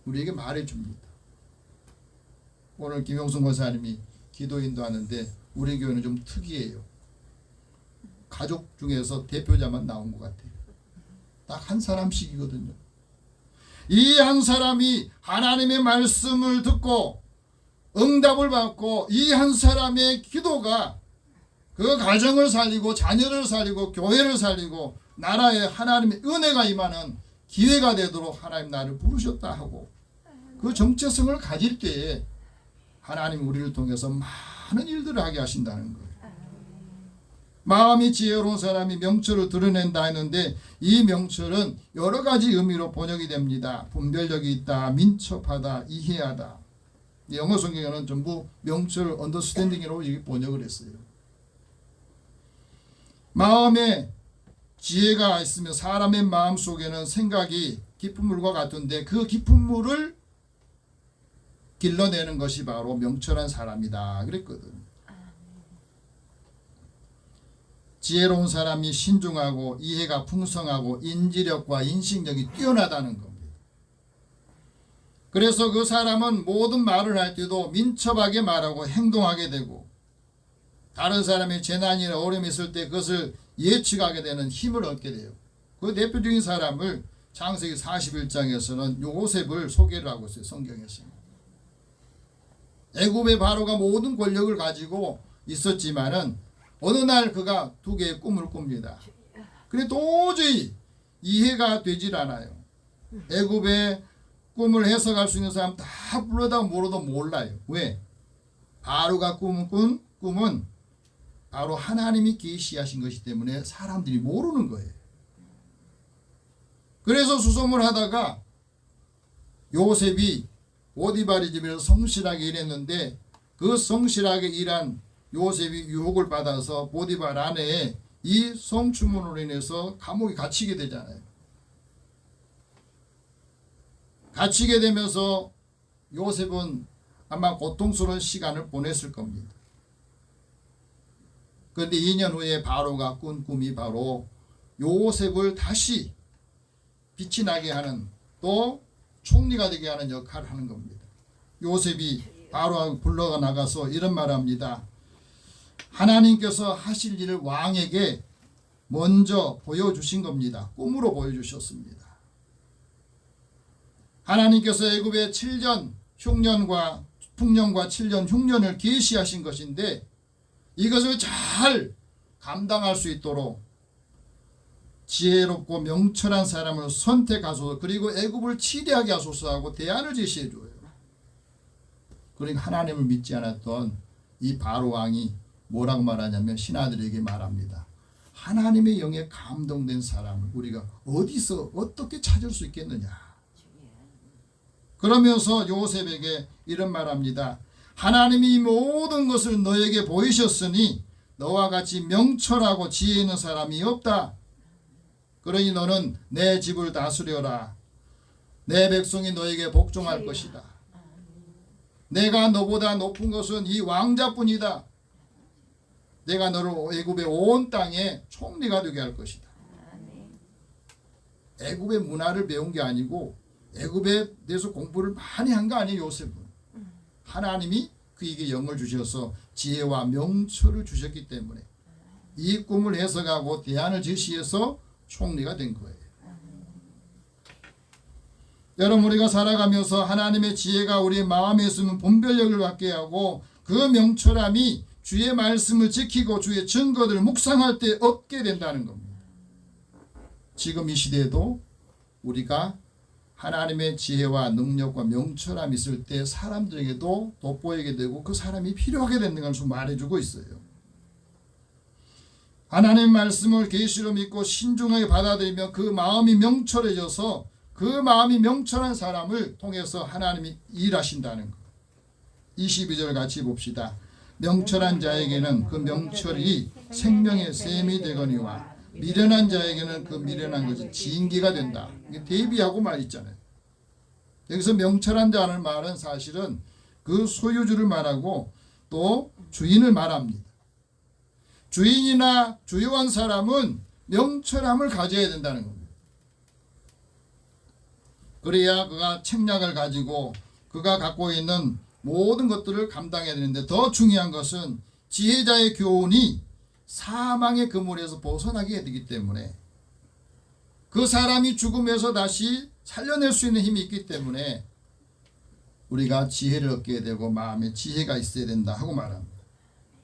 우리에게 말해줍니다. 오늘 김용순 권사님이 기도 인도하는데 우리 교회는 좀 특이해요. 가족 중에서 대표자만 나온 것 같아요. 딱 한 사람씩이거든요. 이 한 사람이 하나님의 말씀을 듣고 응답을 받고 이 한 사람의 기도가 그 가정을 살리고 자녀를 살리고 교회를 살리고 나라에 하나님의 은혜가 임하는 기회가 되도록 하나님 나를 부르셨다 하고 그 정체성을 가질 때에 하나님 우리를 통해서 많은 일들을 하게 하신다는 거예요. 마음이 지혜로운 사람이 명철을 드러낸다 했는데 이 명철은 여러 가지 의미로 번역이 됩니다. 분별력이 있다, 민첩하다, 이해하다. 영어 성경에는 전부 명철 언더스탠딩이라고 번역을 했어요. 마음에 지혜가 있으면 사람의 마음 속에는 생각이 깊은 물과 같은데 그 깊은 물을 길러내는 것이 바로 명철한 사람이다 그랬거든. 지혜로운 사람이 신중하고 이해가 풍성하고 인지력과 인식력이 뛰어나다는 겁니다. 그래서 그 사람은 모든 말을 할 때도 민첩하게 말하고 행동하게 되고 다른 사람의 재난이나 어려움이 있을 때 그것을 예측하게 되는 힘을 얻게 돼요. 그 대표적인 사람을 창세기 41장에서는 요셉을 소개를 하고 있어요. 성경에서. 애굽의 바로가 모든 권력을 가지고 있었지만은 어느 날 그가 두 개의 꿈을 꿉니다. 그런데 도저히 이해가 되질 않아요. 애굽의 꿈을 해석할 수 있는 사람 다 불러다 물어도 몰라요. 왜? 바로가 꾼 꿈은 바로 하나님이 계시하신 것이기 때문에 사람들이 모르는 거예요. 그래서 수소문을 하다가 요셉이 보디발의 집에서 성실하게 일했는데 그 성실하게 일한 요셉이 유혹을 받아서 보디발 아내의 이 성추문으로 인해서 감옥에 갇히게 되잖아요. 갇히게 되면서 요셉은 아마 고통스러운 시간을 보냈을 겁니다. 그런데 2년 후에 바로가 꾼 꿈이 바로 요셉을 다시 빛이 나게 하는, 또 총리가 되게 하는 역할을 하는 겁니다. 요셉이 바로 불러가 나가서 이런 말을 합니다. 하나님께서 하실 일을 왕에게 먼저 보여주신 겁니다. 꿈으로 보여주셨습니다. 하나님께서 애굽의 7년 흉년과 풍년과 7년 흉년을 계시하신 것인데, 이것을 잘 감당할 수 있도록 지혜롭고 명철한 사람을 선택하소서, 그리고 애굽을 치리하게 하소서 하고 대안을 제시해 줘요. 그러니까 하나님을 믿지 않았던 이 바로 왕이 뭐라고 말하냐면 신하들에게 말합니다. 하나님의 영에 감동된 사람을 우리가 어디서 어떻게 찾을 수 있겠느냐. 그러면서 요셉에게 이런 말합니다. 하나님이 모든 것을 너에게 보이셨으니 너와 같이 명철하고 지혜 있는 사람이 없다. 그러니 너는 내 집을 다스려라. 내 백성이 너에게 복종할 것이다. 내가 너보다 높은 것은 이 왕자뿐이다. 내가 너를 애굽의 온 땅에 총리가 되게 할 것이다. 애굽의 문화를 배운 게 아니고 애굽에 대해서 공부를 많이 한 거 아니에요. 요셉은. 하나님이 그에게 영을 주셔서 지혜와 명철을 주셨기 때문에 이 꿈을 해석하고 대안을 제시해서 총리가 된 거예요. 여러분, 우리가 살아가면서 하나님의 지혜가 우리 마음에 있으면 분별력을 갖게 하고, 그 명철함이 주의 말씀을 지키고 주의 증거들을 묵상할 때 얻게 된다는 겁니다. 지금 이 시대에도 우리가 하나님의 지혜와 능력과 명철함이 있을 때 사람들에게도 돋보이게 되고 그 사람이 필요하게 되는 것을 말해주고 있어요. 하나님 말씀을 계시로 믿고 신중하게 받아들이며 그 마음이 명철해져서 그 마음이 명철한 사람을 통해서 하나님이 일하신다는 것. 22절 같이 봅시다. 명철한 자에게는 그 명철이 생명의 샘이 되거니와 미련한 자에게는 그 미련한 것이 징계가 된다. 이게 대비하고 말 있잖아요. 여기서 명철한 자는 말은 사실은 그 소유주를 말하고 또 주인을 말합니다. 주인이나 주요한 사람은 명철함을 가져야 된다는 겁니다. 그래야 그가 책략을 가지고 그가 갖고 있는 모든 것들을 감당해야 되는데, 더 중요한 것은 지혜자의 교훈이 사망의 그물에서 벗어나게 되기 때문에, 그 사람이 죽음에서 다시 살려낼 수 있는 힘이 있기 때문에 우리가 지혜를 얻게 되고 마음에 지혜가 있어야 된다 하고 말합니다.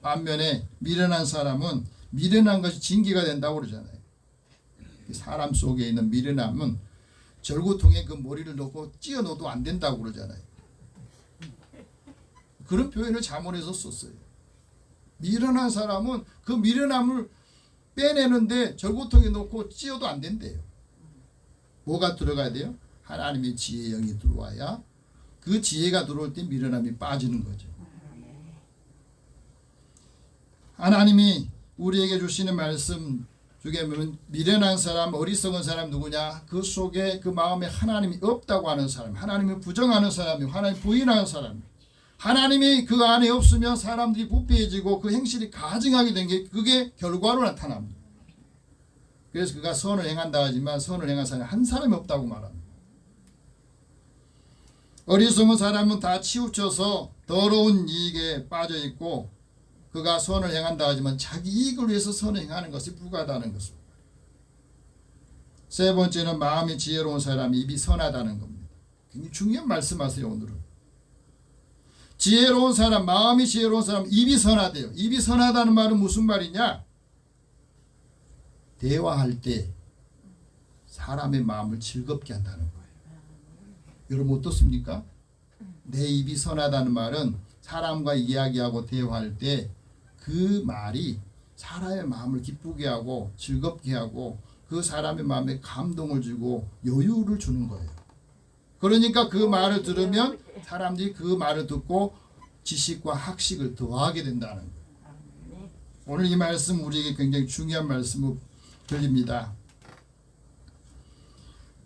반면에 미련한 사람은 미련한 것이 징계가 된다고 그러잖아요. 사람 속에 있는 미련함은 절구통에 그 머리를 넣고 찧어 넣어도 안 된다고 그러잖아요. 그런 표현을 자문해서 썼어요. 미련한 사람은 그 미련함을 빼내는데 절구통에 넣고 찧어도 안 된대요. 뭐가 들어가야 돼요? 하나님의 지혜의 영이 들어와야, 그 지혜가 들어올 때 미련함이 빠지는 거죠. 하나님이 우리에게 주시는 말씀 중에 보면 미련한 사람, 어리석은 사람 누구냐? 그 속에 그 마음에 하나님이 없다고 하는 사람, 하나님을 부정하는 사람이, 하나님 부인하는 사람, 하나님이 그 안에 없으면 사람들이 부패해지고 그 행실이 가증하게 된 게 그게 결과로 나타납니다. 그래서 그가 선을 행한다 하지만 선을 행한 사람이 한 사람이 없다고 말합니다. 어리석은 사람은 다 치우쳐서 더러운 이익에 빠져 있고, 그가 선을 행한다 하지만 자기 이익을 위해서 선을 행하는 것이 불가하다는 것입니다. 세 번째는 마음이 지혜로운 사람이 입이 선하다는 겁니다. 굉장히 중요한 말씀하세요. 오늘은 지혜로운 사람, 마음이 지혜로운 사람, 입이 선하대요. 입이 선하다는 말은 무슨 말이냐? 대화할 때 사람의 마음을 즐겁게 한다는 거예요. 여러분 어떻습니까? 내 입이 선하다는 말은 사람과 이야기하고 대화할 때 그 말이 사람의 마음을 기쁘게 하고 즐겁게 하고 그 사람의 마음에 감동을 주고 여유를 주는 거예요. 그러니까 그 말을 들으면 사람들이 그 말을 듣고 지식과 학식을 더하게 된다는 거예요. 오늘 이 말씀 우리에게 굉장히 중요한 말씀으로 들립니다.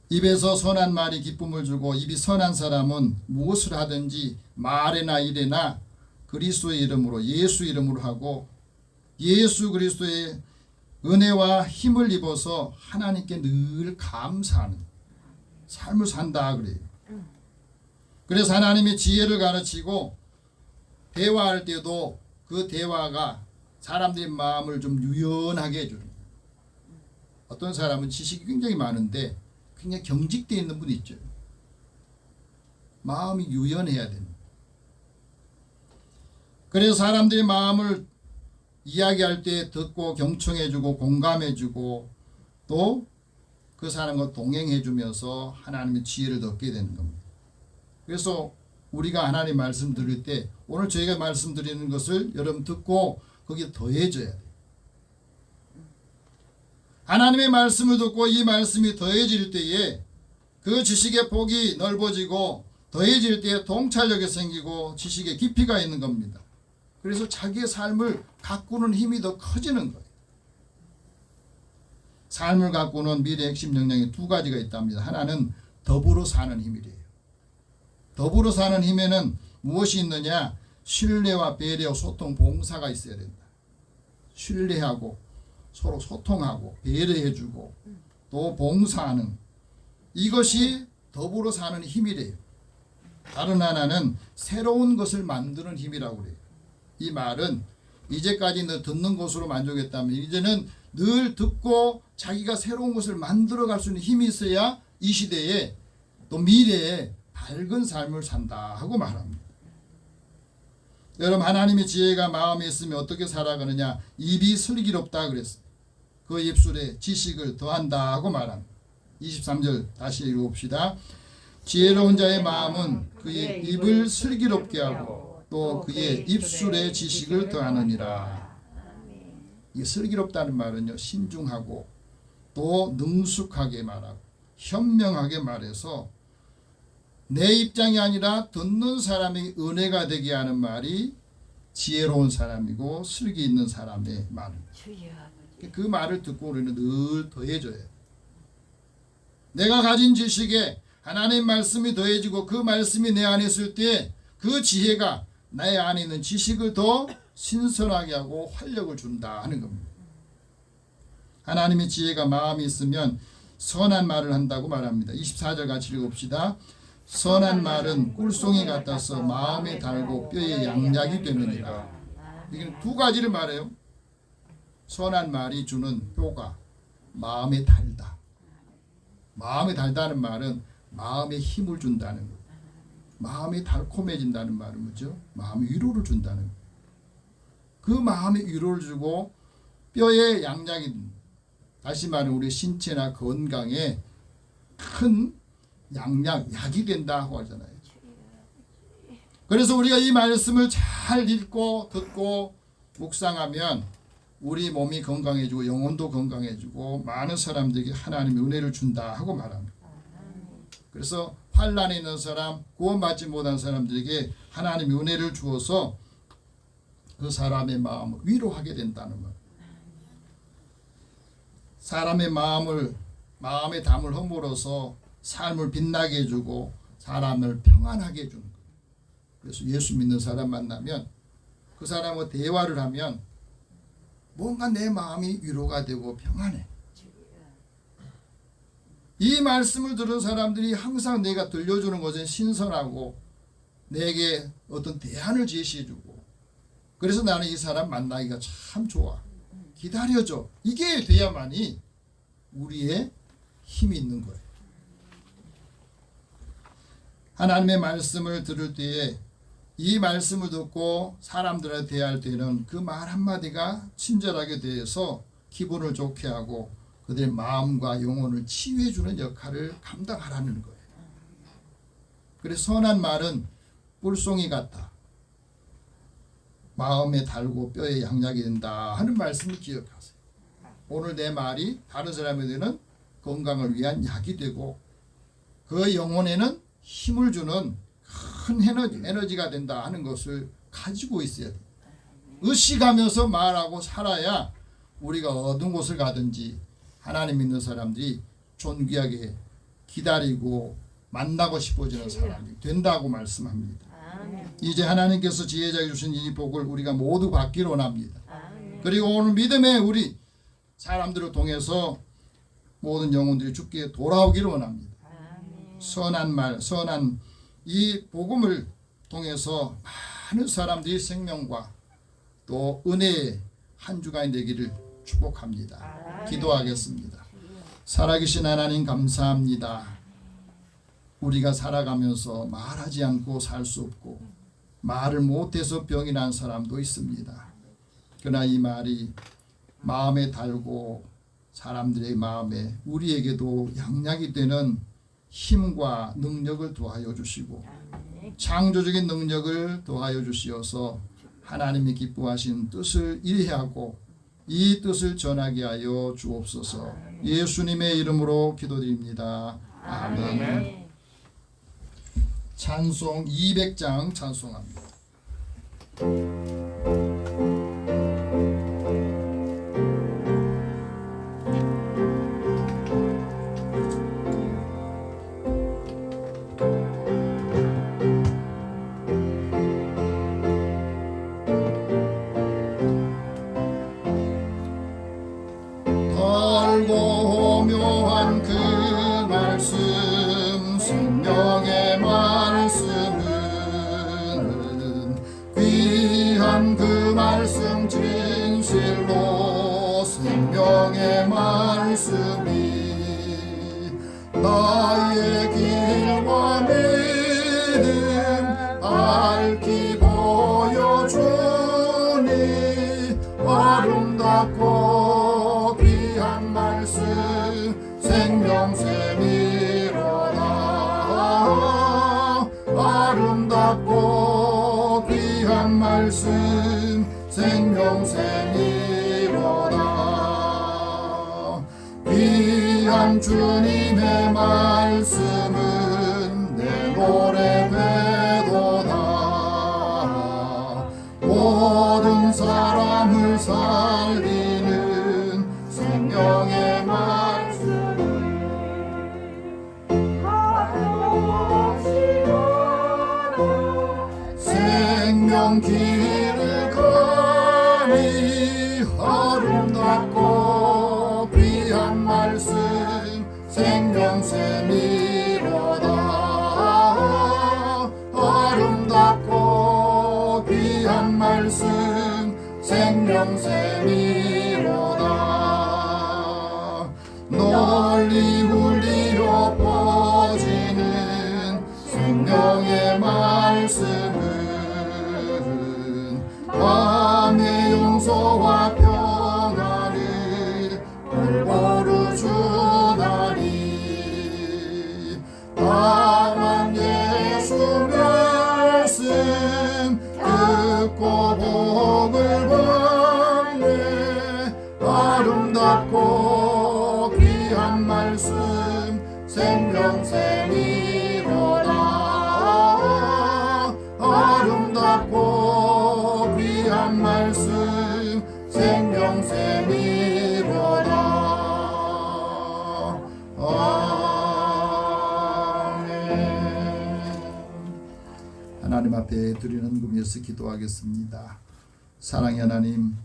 입에서 선한 말이 기쁨을 주고, 입이 선한 사람은 무엇을 하든지 말에나 일에나 그리스도의 이름으로, 예수 이름으로 하고 예수 그리스도의 은혜와 힘을 입어서 하나님께 늘 감사하는 삶을 산다 그래요. 그래서 하나님의 지혜를 가르치고 대화할 때도 그 대화가 사람들의 마음을 좀 유연하게 해주는 거예요. 어떤 사람은 지식이 굉장히 많은데 굉장히 경직되어 있는 분이 있죠. 마음이 유연해야 됩니다. 그래서 사람들의 마음을 이야기할 때 듣고 경청해주고 공감해주고 또 그 사람과 동행해주면서 하나님의 지혜를 얻게 되는 겁니다. 그래서 우리가 하나님 말씀 들을 때 오늘 저희가 말씀드리는 것을 여러분 듣고 거기에 더해져야 돼요. 하나님의 말씀을 듣고 이 말씀이 더해질 때에 그 지식의 폭이 넓어지고 더해질 때에 통찰력이 생기고 지식의 깊이가 있는 겁니다. 그래서 자기의 삶을 가꾸는 힘이 더 커지는 거예요. 삶을 가꾸는 미래의 핵심 역량이 두 가지가 있답니다. 하나는 더불어 사는 힘이래요. 더불어 사는 힘에는 무엇이 있느냐? 신뢰와 배려, 소통, 봉사가 있어야 된다. 신뢰하고 서로 소통하고 배려해주고 또 봉사하는 이것이 더불어 사는 힘이래요. 다른 하나는 새로운 것을 만드는 힘이라고 그래요. 이 말은 이제까지 너 듣는 것으로 만족했다면 이제는 늘 듣고 자기가 새로운 것을 만들어갈 수 있는 힘이 있어야 이 시대에 또 미래에 밝은 삶을 산다 하고 말합니다. 여러분 하나님의 지혜가 마음에 있으면 어떻게 살아가느냐? 입이 슬기롭다 그랬어요. 그 입술에 지식을 더한다 하고 말합니다. 23절 다시 읽어봅시다. 지혜로운 자의 마음은 그의 입을 슬기롭게 하고 또 그의 입술에 지식을 더하느니라. 이 슬기롭다는 말은요, 신중하고 또 능숙하게 말하고 현명하게 말해서 내 입장이 아니라 듣는 사람이 은혜가 되게 하는 말이 지혜로운 사람이고 슬기 있는 사람의 말입니다. 그 말을 듣고 우리는 늘 더해져야 해요. 내가 가진 지식에 하나님 말씀이 더해지고 그 말씀이 내 안에 있을 때 그 지혜가 내 안에 있는 지식을 더 신선하게 하고 활력을 준다 하는 겁니다. 하나님의 지혜가 마음이 있으면 선한 말을 한다고 말합니다. 24절 같이 읽읍시다. 선한 말은 꿀송이 같아서 마음에 달고 뼈에 양약이 되느니라. 이게 두 가지를 말해요. 선한 말이 주는 효과, 마음에 달다. 마음에 달다는 말은 마음에 힘을 준다는 것. 마음이 달콤해진다는 말은 뭐죠? 마음의 위로를 준다는 것. 그 마음의 위로를 주고 뼈에 양약이 됩니다. 다시 말하면 우리 신체나 건강에 큰 약이 된다고 하잖아요. 그래서 우리가 이 말씀을 잘 읽고 듣고 묵상하면 우리 몸이 건강해지고 영혼도 건강해지고 많은 사람들에게 하나님의 은혜를 준다 하고 말합니다. 그래서 환난에 있는 사람, 구원받지 못한 사람들에게 하나님의 은혜를 주어서 그 사람의 마음을 위로하게 된다는 말. 사람의 마음에 담을 허물어서 삶을 빛나게 해주고 사람을 평안하게 해주는 거예요. 그래서 예수 믿는 사람 만나면 그 사람과 대화를 하면 뭔가 내 마음이 위로가 되고 평안해. 이 말씀을 들은 사람들이 항상 내가 들려주는 것은 신선하고 내게 어떤 대안을 제시해주고 그래서 나는 이 사람 만나기가 참 좋아. 기다려줘. 이게 돼야만이 우리의 힘이 있는 거예요. 하나님의 말씀을 들을 때에 이 말씀을 듣고 사람들에 대할 때는 그 말 한마디가 친절하게 대해서 기분을 좋게 하고 그들의 마음과 영혼을 치유해주는 역할을 감당하라는 거예요. 그래서 선한 말은 꿀송이 같다. 마음에 달고 뼈에 양약이 된다 하는 말씀을 기억하세요. 오늘 내 말이 다른 사람에게는 건강을 위한 약이 되고 그 영혼에는 힘을 주는 큰 에너지가 된다 하는 것을 가지고 있어야 돼요. 의식하면서 말하고 살아야 우리가 어떤 곳을 가든지 하나님 믿는 사람들이 존귀하게 기다리고 만나고 싶어지는 사람이 된다고 말씀합니다. 이제 하나님께서 지혜자에게 주신 이 복을 우리가 모두 받기를 원합니다. 그리고 오늘 믿음의 우리 사람들을 통해서 모든 영혼들이 주께 돌아오기를 원합니다. 선한 말, 선한 이 복음을 통해서 많은 사람들이 생명과 또 은혜의 한 주간이 되기를 축복합니다. 기도하겠습니다. 살아계신 하나님 감사합니다. 우리가 살아가면서 말하지 않고 살 수 없고 말을 못해서 병이 난 사람도 있습니다. 그러나 이 말이 마음에 달고 사람들의 마음에 우리에게도 양약이 되는 힘과 능력을 더하여 주시고 창조적인 능력을 더하여 주시어서 하나님이 기뻐하신 뜻을 이해하고 이 뜻을 전하게 하여 주옵소서. 예수님의 이름으로 기도드립니다. 아멘. 찬송 200장 찬송합니다. 달고 묘한 그 말씀 생명의 말씀은 귀한 그 말씀 진실로 생명의 말씀이 나의 길과 믿음 밝히 보여주니 아름답고 귀한 말씀 생명샘이로다. 아름답고 귀한 말씀 생명샘이로다. 귀한 주님의 말씀은 내 노래 되도다. 모든 사람을 살리는 생명의 말씀 생명 길을 가니 아름답고 귀한 말씀 생명샘이로다. 아름답고 귀한 말씀 생명샘이로다. 널리 울리려 퍼지는 생명의 말씀은 마음의 용서와 평안을 골고루 주나니. 다만 예수 말씀 듣고 복을 받네. 아름답고 귀한 말씀 생명샘이로다. 아름답고 귀한 말씀 생명샘이로다. 아멘. 하나님 앞에 드리는 금에서 기도하겠습니다. 사랑의 하나님,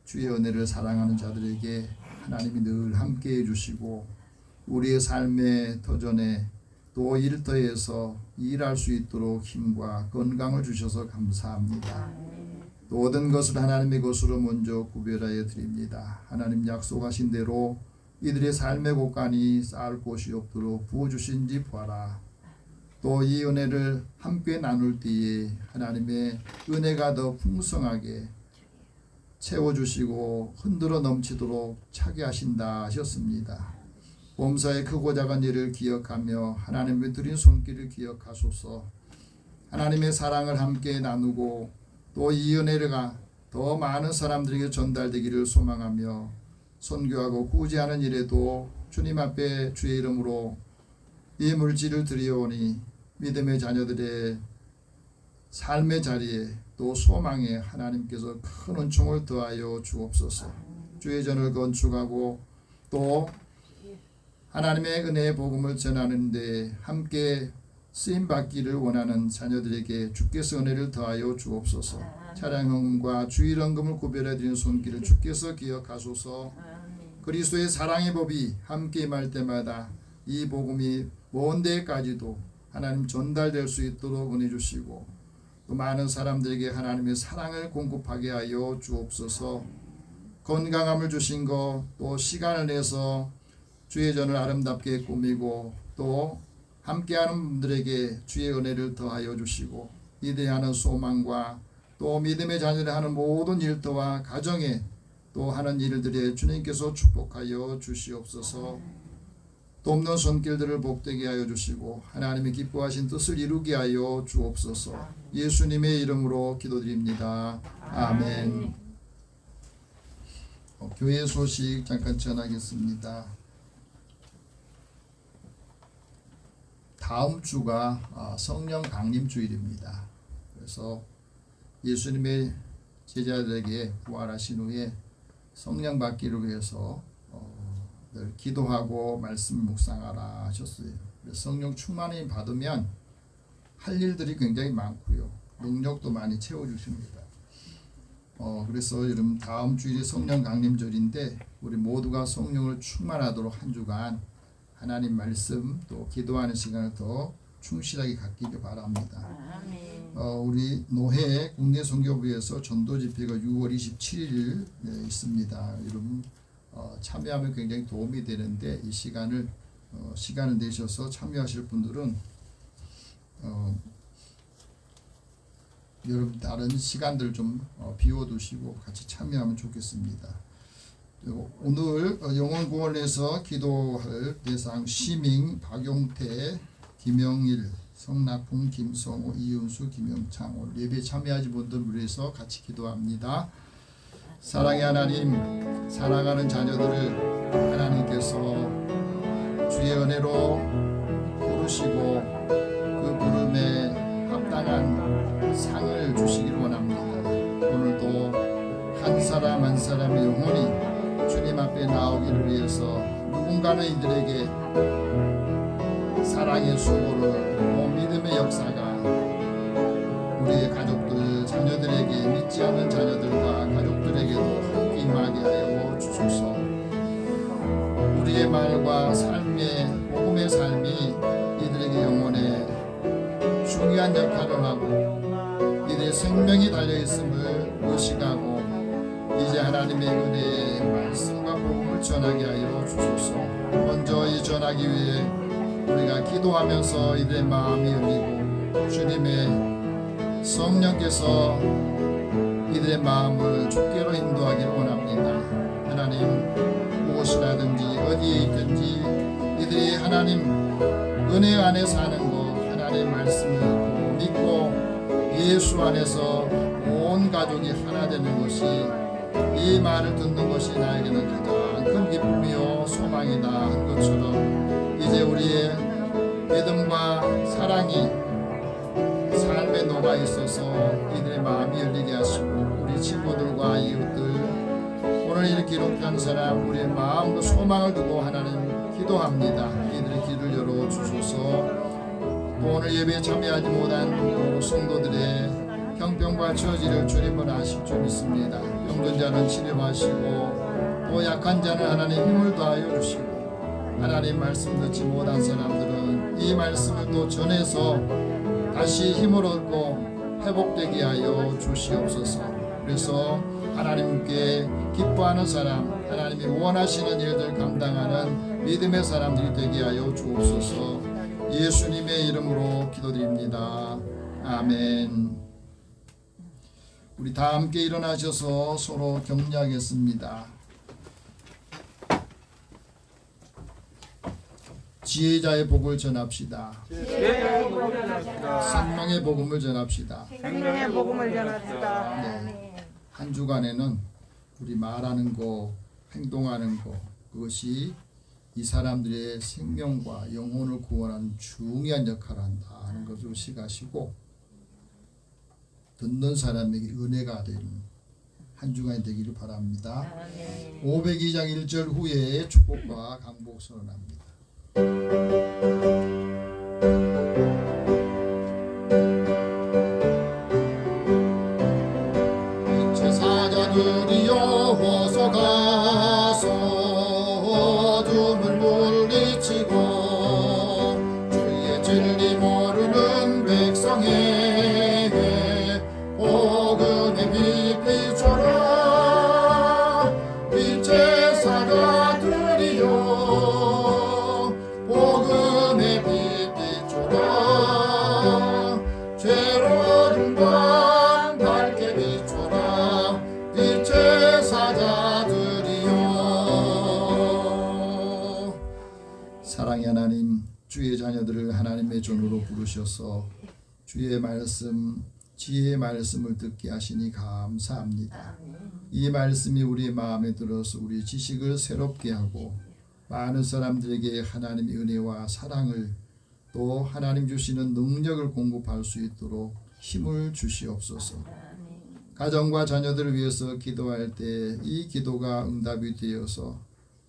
주의 은혜를 사랑하는 자들에게 하나님이 늘 함께해 주시고 우리의 삶의 터전에 또 일터에서 일할 수 있도록 힘과 건강을 주셔서 감사합니다. 모든 것을 하나님의 것으로 먼저 구별하여 드립니다. 하나님 약속하신 대로 이들의 삶의 곳간이 쌓을 곳이 없도록 부어주신지 보아라. 또 이 은혜를 함께 나눌 때에 하나님의 은혜가 더 풍성하게 채워주시고 흔들어 넘치도록 차게 하신다 하셨습니다. 범사의 크고 작은 일을 기억하며 하나님의 드린 손길을 기억하소서. 하나님의 사랑을 함께 나누고 또 이 은혜가 더 많은 사람들에게 전달되기를 소망하며 선교하고 구제하는 일에도 주님 앞에 주의 이름으로 이 물질을 드리오니 믿음의 자녀들의 삶의 자리에 또 소망에 하나님께서 큰 은총을 더하여 주옵소서. 주의 전을 건축하고 또 하나님의 은혜의 복음을 전하는 데 함께 쓰임받기를 원하는 자녀들에게 주께서 은혜를 더하여 주옵소서. 차량헌금과 주일헌금을 구별해 드리는 손길을 주께서 기억하소서. 그리스도의 사랑의 법이 함께 임할 때마다 이 복음이 먼 데까지도 하나님 전달될 수 있도록 은혜 주시고 또 많은 사람들에게 하나님의 사랑을 공급하게 하여 주옵소서. 건강함을 주신 것 또 시간을 내서 주의 전을 아름답게 꾸미고 또 함께하는 분들에게 주의 은혜를 더하여 주시고 이대하는 소망과 또 믿음의 자녀를 하는 모든 일터와 가정에 또 하는 일들에 주님께서 축복하여 주시옵소서. 돕는 손길들을 복되게 하여 주시고 하나님이 기뻐하신 뜻을 이루게 하여 주옵소서. 예수님의 이름으로 기도드립니다. 아멘. 교회 소식 잠깐 전하겠습니다. 다음 주가 성령 강림 주일입니다. 그래서 예수님의 제자들에게 부활하신 후에 성령 받기를 위해서 늘 기도하고 말씀 묵상하라 하셨어요. 성령 충만히 받으면 할 일들이 굉장히 많고요. 능력도 많이 채워주십니다. 그래서 여러분 다음 주일이 성령 강림절인데 우리 모두가 성령을 충만하도록 한 주간 하나님 말씀 또 기도하는 시간을 더 충실하게 갖기를 바랍니다. 우리 노회 국내 선교부에서 전도 집회가 6월 27일 있습니다. 여러분 참여하면 굉장히 도움이 되는데 이 시간을 내셔서 참여하실 분들은 여러분 다른 시간들 좀 비워두시고 같이 참여하면 좋겠습니다. 오늘 영원구원에서 기도할 대상 시민 박용태, 김영일, 성낙풍, 김성호, 이윤수, 김영창 오늘 예배 참여하신 분들 위해서 같이 기도합니다. 사랑의 하나님, 사랑하는 자녀들을 하나님께서 주의 은혜로 부르시고 그 부름에 합당한 상을 주시기를 원합니다. 오늘도 한 사람 한 사람의 영혼이 주님 앞에 나오기를 위해서 누군가는 이들에게 사랑의 수고를 또 믿음의 역사가 우리의 가족들, 자녀들에게 믿지 않는 자녀들과 가족들에게도 함께 임하게 하여 주소서. 우리의 말과 삶의 복음의 삶이 이들에게 영혼에 중요한 역할을 하고 이들의 생명이 달려있음을 의식하고 이제 하나님의 은혜의 말씀과 복음을 전하게 하여 주소서. 먼저 이 전하기 위해 우리가 기도하면서 이들의 마음이 열리고 주님의 성령께서 이들의 마음을 주께로 인도하기를 원합니다. 하나님 무엇이라든지 어디에 있든지 이들이 하나님 은혜 안에 사는 것 하나님의 말씀을 믿고 예수 안에서 온 가족이 하나 되는 것이 이 말을 듣는 것이 나에게는 가장 큰 기쁨이요 소망이다 한 것처럼 이제 우리의 믿음과 사랑이 삶에 녹아 있어서 이들의 마음이 열리게 하시고 우리 친구들과 이웃들 오늘 이렇게 기록한 사람 우리의 마음과 소망을 두고 하나님 기도합니다. 이들의 길을 열어 주소서. 또 오늘 예배에 참여하지 못한 성도들의 형편과 처지를 주님은 아실 줄 믿습니다. 병든 자는 치료하시고 또 약한 자는 하나님 힘을 더하여 주시고 하나님 말씀 듣지 못한 사람들은 이 말씀을 또 전해서 다시 힘을 얻고 회복되게 하여 주시옵소서. 그래서 하나님께 기뻐하는 사람 하나님이 원하시는 일들 감당하는 믿음의 사람들이 되게 하여 주옵소서. 예수님의 이름으로 기도드립니다. 아멘. 우리 다 함께 일어나셔서 서로 격려하겠습니다. 지혜자의 복을 전합시다. 생명의 복음을 전합시다. 생명의 복음을 전합시다. 네. 한 주간에는 우리 말하는 거, 행동하는 거 그것이 이 사람들의 생명과 영혼을 구원하는 중요한 역할을 한다 하는 것을 의식하시고 듣는 사람에게 은혜가 되는 한 주간이 되기를 바랍니다. 502장 1절 후에 축복과 강복 선언합니다. 모르는 백성에게 복음의 빛 비춰라 빛의 사자들이여 복음의 빛 비춰라 죄로 든 밤 밝게 비춰라 빛의 사자들이여. 사랑의 하나님, 주의 자녀들을 하나님의 종으로 부르셔서 주의 말씀, 지혜의 말씀을 듣게 하시니 감사합니다. 이 말씀이 우리의 마음에 들어서 우리 지식을 새롭게 하고 많은 사람들에게 하나님의 은혜와 사랑을 또 하나님 주시는 능력을 공급할 수 있도록 힘을 주시옵소서. 가정과 자녀들을 위해서 기도할 때 이 기도가 응답이 되어서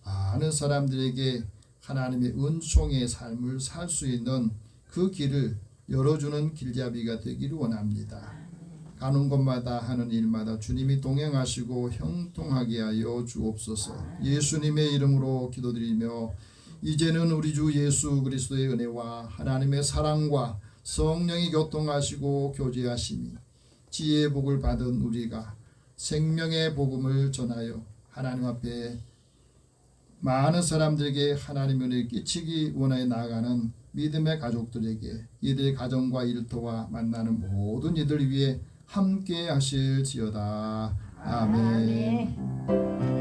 많은 사람들에게 하나님의 은총의 삶을 살 수 있는 그 길을 열어주는 길잡이가 되기를 원합니다. 가는 곳마다 하는 일마다 주님이 동행하시고 형통하게 하여 주옵소서. 예수님의 이름으로 기도드리며 이제는 우리 주 예수 그리스도의 은혜와 하나님의 사랑과 성령이 교통하시고 교제하심이 지혜의 복을 받은 우리가 생명의 복음을 전하여 하나님 앞에 많은 사람들에게 하나님의 은혜를 끼치기 원하여 나아가는 믿음의 가족들에게 이들의 가정과 일터와 만나는 모든 이들 위해 함께 하실지어다. 아멘.